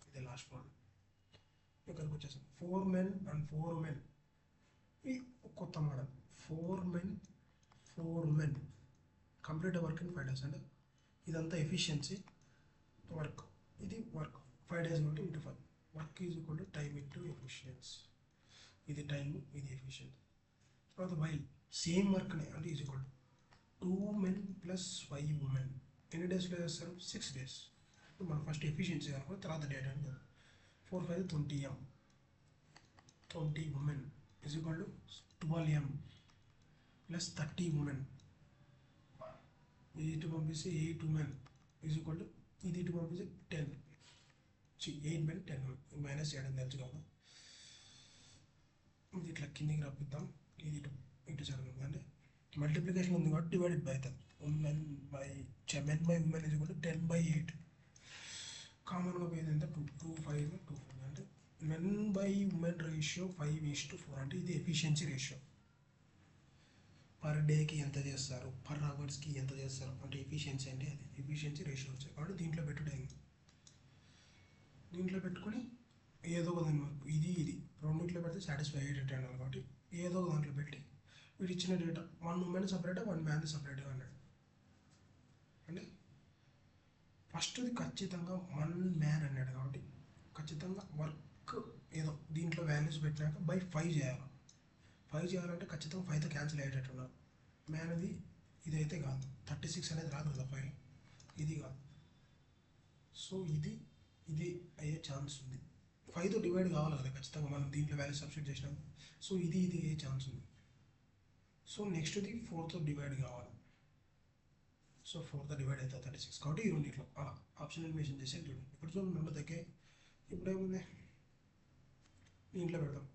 ఇదే లాస్ట్ వన్. ఇక్కడికి వచ్చేసాం. 4 men and 4 women. ఈ కొత్త model 4 men 4 women complete work in 5 days. అంటే ఇదంతా ఎఫిషియన్సీ వర్క్, ఇది వర్క్ 5 days అంటే into 5. Work is equal to time into efficiency. ఇది టైం, ఇది ఎఫిషియన్సీ. తర్వాత వైల్ సేమ్ వర్క్నే అంటే is equal to 2 men + 5 women. ఎన్ని డేస్లో చేస్తారు? 6 days. ఇప్పుడు మనం ఫస్ట్ ఎఫిషియన్సీ అనుకో, తర్వాత డేట్ అని కదా. 4 × 5 20 m. 20 women is equal to 12 m + 30 women. ఇది ఇటు పంపిస్తే 8 women ఈజ్ ఈక్వల్ టు, ఇది ఇటు పంపిస్తే 10. 8 men 10 women. మైనస్ చేయడం తెలుసు కదా. ఇది ఇట్లా కిందికి రప్పిద్దాం. ఇది ఇటు ఇటు చదువు అంటే మల్టిప్లికేషన్ ఉంది కాబట్టి డివైడెడ్ బై అవుతుంది. men by women is equal to 10/8. కామన్గా పోయేది ఎంత? 2 5 2 4. అంటే men by women రేషియో 5:4. అంటే ఇది ఎఫిషియన్సీ రేషియో. పర్ డేకి ఎంత చేస్తారు, పర్ అవర్స్కి ఎంత చేస్తారు అంటే ఎఫిషియన్సీ అంటే అది ఎఫిషియన్సీ రేషియో వచ్చాయి. కాబట్టి దీంట్లో పెట్టుడైంది. దీంట్లో పెట్టుకొని ఏదో ఒక దాని వరకు ఇది రెండింటిలో పెడితే సాటిస్ఫై అయ్యేటట్టు అన్నారు. కాబట్టి ఏదో ఒక దాంట్లో పెట్టి వీడు ఇచ్చిన డేటా 1 woman సపరేట్ 1 man సపరేట్గా అన్నాడు. అంటే ఫస్ట్ది ఖచ్చితంగా 1 man అన్నాడు. కాబట్టి ఖచ్చితంగా వర్క్ ఏదో దీంట్లో వాల్యూస్ పెట్టినాక బై 5 చేయాలి. 5 చేయాలంటే ఖచ్చితంగా 5తో క్యాన్సిల్ అయ్యేటట్టు ఉన్నారు. మ్యాన్ అది ఇదైతే కాదు, 36 అనేది రాదు కదా 5, ఇది కాదు. సో ఇది అయ్యే ఛాన్స్ ఉంది. 5తో డివైడ్ కావాలి కదా ఖచ్చితంగా, మనం దీంట్లో వాల్యూ సబ్స్టిట్యూట్ చేసినాం. సో ఇది అయ్యే ఛాన్స్ ఉంది. సో నెక్స్ట్ది 4తో డివైడ్ కావాలి. సో 4తో డివైడ్ అవుతుంది 36. కాబట్టి ఈ రెండిట్లో అలా ఆప్షన్ మెన్షన్ చేసి చూడండి. ఇప్పుడు చూడండి రెండు దగ్గర ఇప్పుడేముంది, దీంట్లో పెడదాం.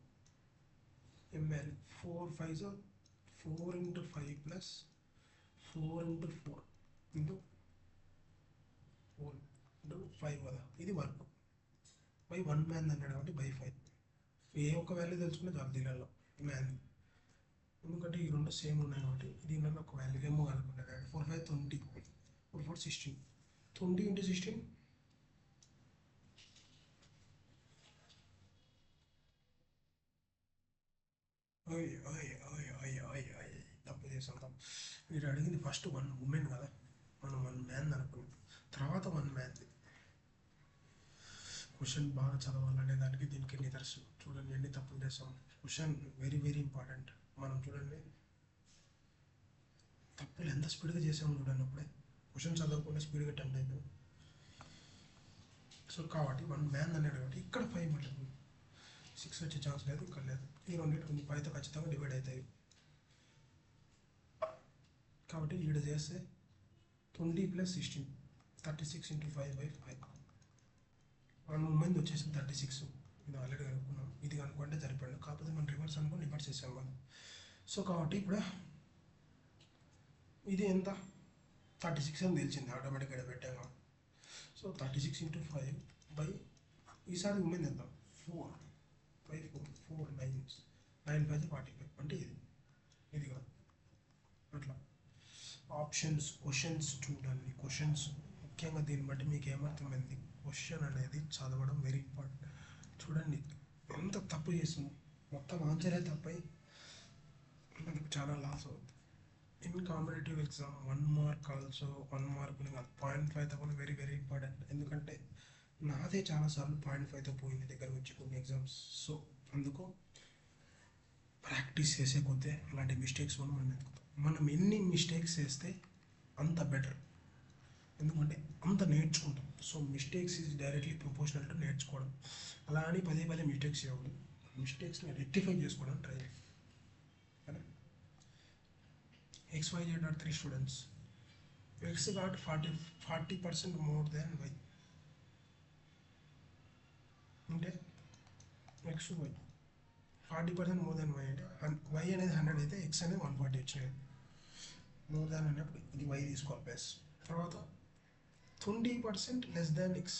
ml 4 5 4 × 5 + 4 × 4 × 4 × 5 కదా. ఇది వర్క్ బై 1 man అన్నాడు కాబట్టి బై 5. ఏ ఒక్క వాల్యూ తెలుసుకుంటే చాలు దీనిలో మ్యాన్. ఎందుకంటే ఈ రెండు సేమ్ ఉన్నాయి కాబట్టి దీనిలో ఒక వాల్యూ ఏమో కనుక్కుంటాడు. 4 5 20 4 4 16. 20 × 16 తప్పు చేసాం. మీరు అడిగింది ఫస్ట్ 1 woman కదా, మనం 1 man అనుకున్నాం, తర్వాత 1 man. క్వశ్చన్ బాగా చదవాలనే దానికి దీనికి నిదర్శనం. చూడండి ఎన్ని తప్పులు చేసాం. Question very very important. మనం చూడండి తప్పులు ఎంత స్పీడ్గా చేసాము చూడండి. అప్పుడే క్వశ్చన్ చదవకుండా స్పీడ్గా అటెంప్ట్ అయిపోయాం. సో కాబట్టి 1 man అన్నాడు కాబట్టి ఇక్కడ 5 మళ్ళీ 6 వచ్చే ఛాన్స్ లేదు, ఇక్కడ లేదు. ఈ రెండింటి 5తో ఖచ్చితంగా డివైడ్ అవుతాయి. కాబట్టి ఈడ చేస్తే 20 + 16 36 × 5/5. 1 woman వచ్చేసింది 36. ఇది ఆల్రెడీ కనుక్కున్నాం. ఇది కనుక్కుంటే సరిపడింది. కాకపోతే మనం రివర్స్ అనుకుని రివర్స్ చేసాం మనం. సో కాబట్టి ఇప్పుడు ఇది ఎంత? 36 అని తెలిసింది ఆటోమేటిక్గా పెట్టాము. సో 36 × 5 ఈసారి ఉమెన్ ఎంత? 4 5 4 4 9 9 5 45. అంటే ఇది కాదు. అట్లా ఆప్షన్స్ క్వశ్చన్స్ చూడండి. క్వశ్చన్స్ ముఖ్యంగా దీన్ని బట్టి మీకు ఏమర్థమైంది, క్వశ్చన్ అనేది చదవడం వెరీ ఇంపార్టెంట్. చూడండి ఎంత తప్పు చేసింది, మొత్తం ఆన్సరే తప్పై మనకు చాలా లాస్ అవుతుంది. In competitive exam 1 mark also 1 mark కాదు 0.5తో కూడా వెరీ వెరీ ఇంపార్టెంట్. ఎందుకంటే నాదే చాలాసార్లు 0.5తో పోయింది దగ్గర వచ్చి కొన్ని ఎగ్జామ్స్. సో అందుకు ప్రాక్టీస్ చేసే కొద్దే అలాంటి మిస్టేక్స్ కూడా మనం ఎదుగుతాం. మనం ఎన్ని మిస్టేక్స్ చేస్తే అంత బెటర్, ఎందుకంటే అంత నేర్చుకుంటాం. So mistakes is directly proportional to నేర్చుకోవడం. అలా అని పదే మిస్టేక్స్ చేయకూడదు. మిస్టేక్స్ని రెక్టిఫై చేసుకోవడానికి ట్రై చేయాలి. XYZ are 3 students. X got 40% more than Y. అంటే next y 40% more than y అంటే వై అనేది 100 అయితే ఎక్స్ అనేది 140 వచ్చినాయి. మోర్ దాన్ అన్నప్పుడు ఇది వై తీసుకోవాలి ప్లస్. తర్వాత 20% లెస్ దాన్ ఎక్స్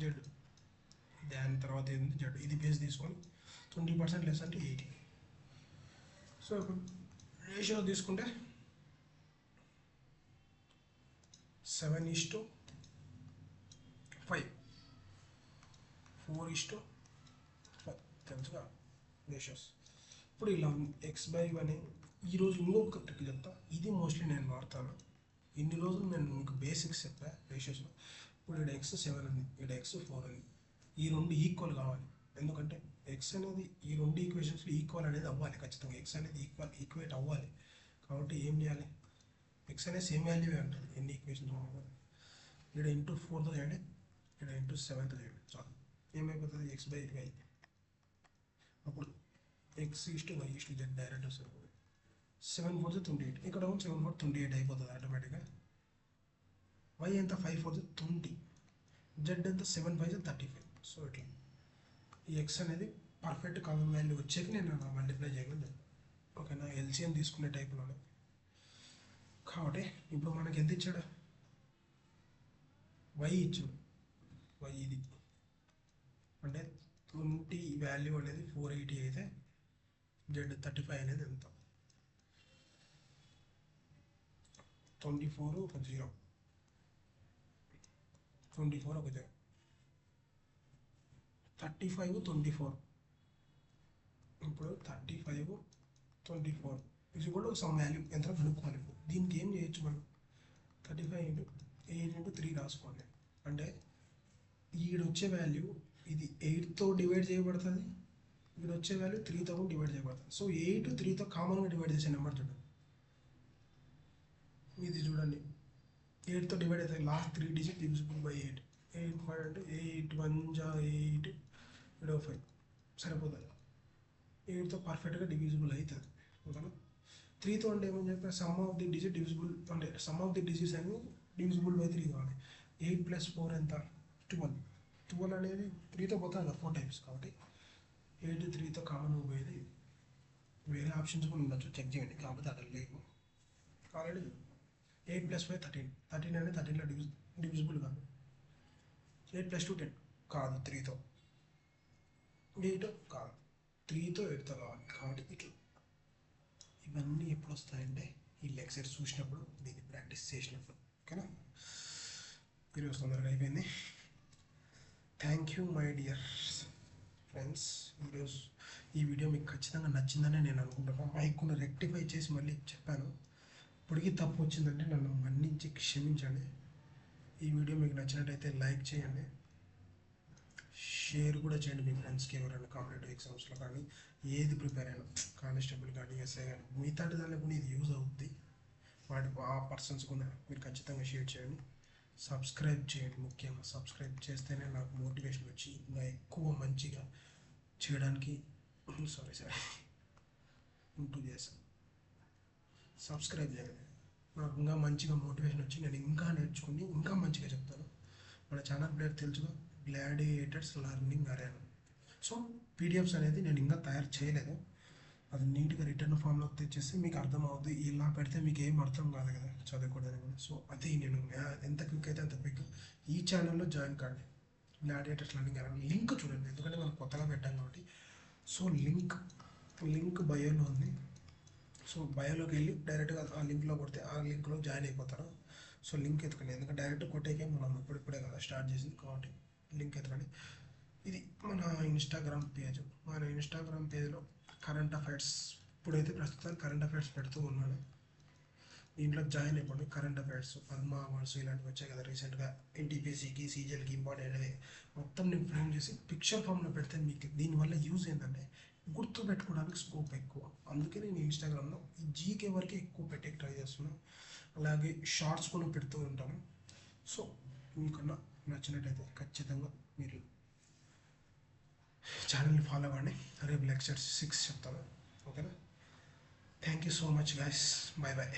జెడ్, దాని తర్వాత ఏంటి జెడ్, ఇది బేస్ తీసుకొని 20% లెస్ అంటే 80. సో ఇప్పుడు రేషియో తీసుకుంటే 7:5, 4:5 తెలుసుగా రేషియోస్. ఇప్పుడు ఇలా x/1 ఈరోజు ఇంకొక ట్రిక్ చెప్తా, ఇది మోస్ట్లీ నేను వాడతాను. ఇన్ని రోజులు నేను మీకు బేసిక్స్ చెప్పా రేషియోస్లో. ఇప్పుడు ఇక్కడ x7 ఉంది, ఇక్కడ x4 ఉంది, ఈ రెండు ఈక్వల్ కావాలి. ఎందుకంటే ఎక్స్ అనేది ఈ రెండు ఈక్వేషన్స్లో ఈక్వల్ అనేది అవ్వాలి, ఖచ్చితంగా ఎక్స్ అనేది ఈక్వేట్ అవ్వాలి. కాబట్టి ఏం చేయాలి, ఎక్స్ అనేది సేమ్ వాల్యూవే ఉంటుంది ఎన్ని ఈక్వేషన్స్ ఉన్నాయి. ఇక్కడ ×4తో చేయండి, ఇక్కడ ×7తో చేయండి, చాలు. ఏమైపోతుంది x/y. అప్పుడు x/y/z డైరెక్ట్ వస్తుంది. 7×4 = 28, ఇక్కడ 7×4 28 అయిపోతుంది ఆటోమేటిక్గా. y ఎంత 5×4 = 20, z ఎంత 7×5 = 35. సో ఇట్లా ఈ ఎక్స్ అనేది పర్ఫెక్ట్ కామన్ వాల్యూ వచ్చాక నేను మల్టిప్లై చేయగలను. ఓకేనా, ఎల్సిఎం తీసుకునే టైప్లోనే. కాబట్టి ఇప్పుడు మనకి ఎంత ఇచ్చాడు, వై ఇచ్చాడు. వై ఇది అంటే 20 వాల్యూ అనేది 480 అయితే జెడ్ 35 అనేది ఎంత, 24 ఒక 0, 24 ఒక 0, 35 24. ఇప్పుడు 35 24 ఇది కూడా సమ్ వాల్యూ ఎంత కనుక్కోవాలి. దీనికి ఏం చేయొచ్చు మనం, 35 × 8 × 3 రాసుకోండి. అంటే ఈడ వచ్చే వాల్యూ ఇది 8తో డివైడ్ చేయబడుతుంది, ఇక్కడ వచ్చే వాల్యూ 3తో డివైడ్ చేయబడుతుంది. సో 8 3తో కామన్గా డివైడ్ చేసే నెంబర్ చూడండి, ఇది చూడండి 8తో డివైడ్ అవుతుంది. Last 3 digit divisible by 8. 8 5 అంటే 8 1 8 ఇక్కడ 5 సరిపోతుంది. 8తో పర్ఫెక్ట్గా డివిజిబుల్ అవుతుంది. ఓకేనా, 3తో అంటే ఏమని చెప్పారు, some of the digit divisible అంటే సమ్ ఆఫ్ ది డిజిట్స్ అని డివిజిబుల్ బై 3 కావాలి. 8 + 4 ఎంత 12. 12 అనేది 3తో పోతుంది కదా 4 టైమ్స్. కాబట్టి 8 3తో కామన్ పోయేది. వేరే ఆప్షన్స్ కూడా ఉండొచ్చు, చెక్ చేయండి. కాకపోతే అక్కడ లేవు. ఆల్రెడీ 8 + 5 13. 13 అనేది 13లో డివిజిబుల్ కాదు. 8 + 2 10 కాదు, 3తో. 8 కాదు, 3తో 8తో కావాలి. కాబట్టి ఇట్లా ఇవన్నీ ఎప్పుడు వస్తాయంటే ఈ లెక్చర్ చూసినప్పుడు, దీన్ని ప్రాక్టీస్ చేసినప్పుడు. ఓకేనా, ఈరోజు తొందరగా అయిపోయింది. Thank you my dear friends. ఈరోజు ఈ వీడియో మీకు ఖచ్చితంగా నచ్చిందని నేను అనుకుంటున్నాను. మైక్ను రెక్టిఫై చేసి మళ్ళీ చెప్పాను. ఇప్పటికీ తప్పు వచ్చిందంటే నన్ను మన్నించి క్షమించండి. ఈ వీడియో మీకు నచ్చినట్టయితే లైక్ చేయండి, షేర్ కూడా చేయండి మీ ఫ్రెండ్స్కి. ఎవరైనా కాంపిటేటివ్ ఎగ్జామ్స్లో కానీ ఏది ప్రిపేర్ అయినా, కానిస్టేబుల్ కానీ ఎస్ఐ కానీ మిగతా దానిలో కూడా ఇది యూజ్ అవుద్ది. ఆ పర్సన్స్ కూడా మీరు ఖచ్చితంగా షేర్ చేయండి. సబ్స్క్రైబ్ చేయండి, ముఖ్యంగా సబ్స్క్రైబ్ చేస్తేనే నాకు మోటివేషన్ వచ్చి ఇంకా ఎక్కువ మంచిగా చేయడానికి. సారీ ఇంటూ చేశాను. సబ్స్క్రైబ్ చేయండి, నాకు ఇంకా మంచిగా మోటివేషన్ వచ్చి నేను ఇంకా నేర్చుకుని ఇంకా మంచిగా చెప్తాను. మన ఛానల్ పేరు తెలుసుగా, gladiators learning arena. So PDFs అనేది నేను ఇంకా తయారు చేయలేదు, అది నీట్గా రిటర్న్ ఫామ్లో తెచ్చేస్తే మీకు అర్థమవుతుంది. ఇలా పెడితే మీకు ఏం అర్థం కాదు కదా చదువుకోవడానికి. సో అది నేను ఎంత క్విక్ అయితే అంత క్విక్. ఈ ఛానల్లో జాయిన్ కాండి, గ్లాడియేటర్స్ లెర్నింగ్ అరేనా. లింక్ చూడండి, ఎందుకంటే మనం కొత్తగా పెట్టాం కాబట్టి. సో లింక్ బయోలో ఉంది. సో బయోలోకి వెళ్ళి డైరెక్ట్గా ఆ లింక్లో కొడితే ఆ లింక్లో జాయిన్ అయిపోతారు. సో లింక్ ఎత్తుకండి, ఎందుకంటే డైరెక్ట్ కొట్టేకే మనం ఇప్పుడే కదా స్టార్ట్ చేసింది. కాబట్టి లింక్ ఎత్తుకండి. ఇది మన ఇన్స్టాగ్రామ్ పేజ్. మన ఇన్స్టాగ్రామ్ పేజ్లో కరెంట్ అఫైర్స్, ఇప్పుడైతే ప్రస్తుతానికి కరెంట్ అఫైర్స్ పెడుతూ ఉన్నాను. దీంట్లో జాయిన్ అయిపోండి. కరెంట్ అఫైర్స్, పద్మ అవార్డ్స్ ఇలాంటివి వచ్చాయి కదా రీసెంట్గా, ఎన్టీపీసీకి సీజీఎల్కి ఇంపార్టెంట్ అనేవి మొత్తం నేను ఫ్రేమ్ చేసి పిక్చర్ ఫామ్లో పెడితే మీకు దీనివల్ల యూజ్ ఏంటంటే గుర్తు పెట్టుకోవడానికి స్కోప్ ఎక్కువ. అందుకే నేను ఇన్స్టాగ్రామ్లో ఈ జీకే వరకే ఎక్కువ పెట్టే ట్రై చేస్తున్నాను. అలాగే షార్ట్స్ కూడా పెడుతూ ఉంటాను. సో మీకన్నా నచ్చినట్టయితే ఖచ్చితంగా మీరు ఛానల్ని ఫాలో అవ్వండి. రేపు లెక్చర్ 6 చెప్తాను. ఓకేనా, thank you so much guys, bye bye.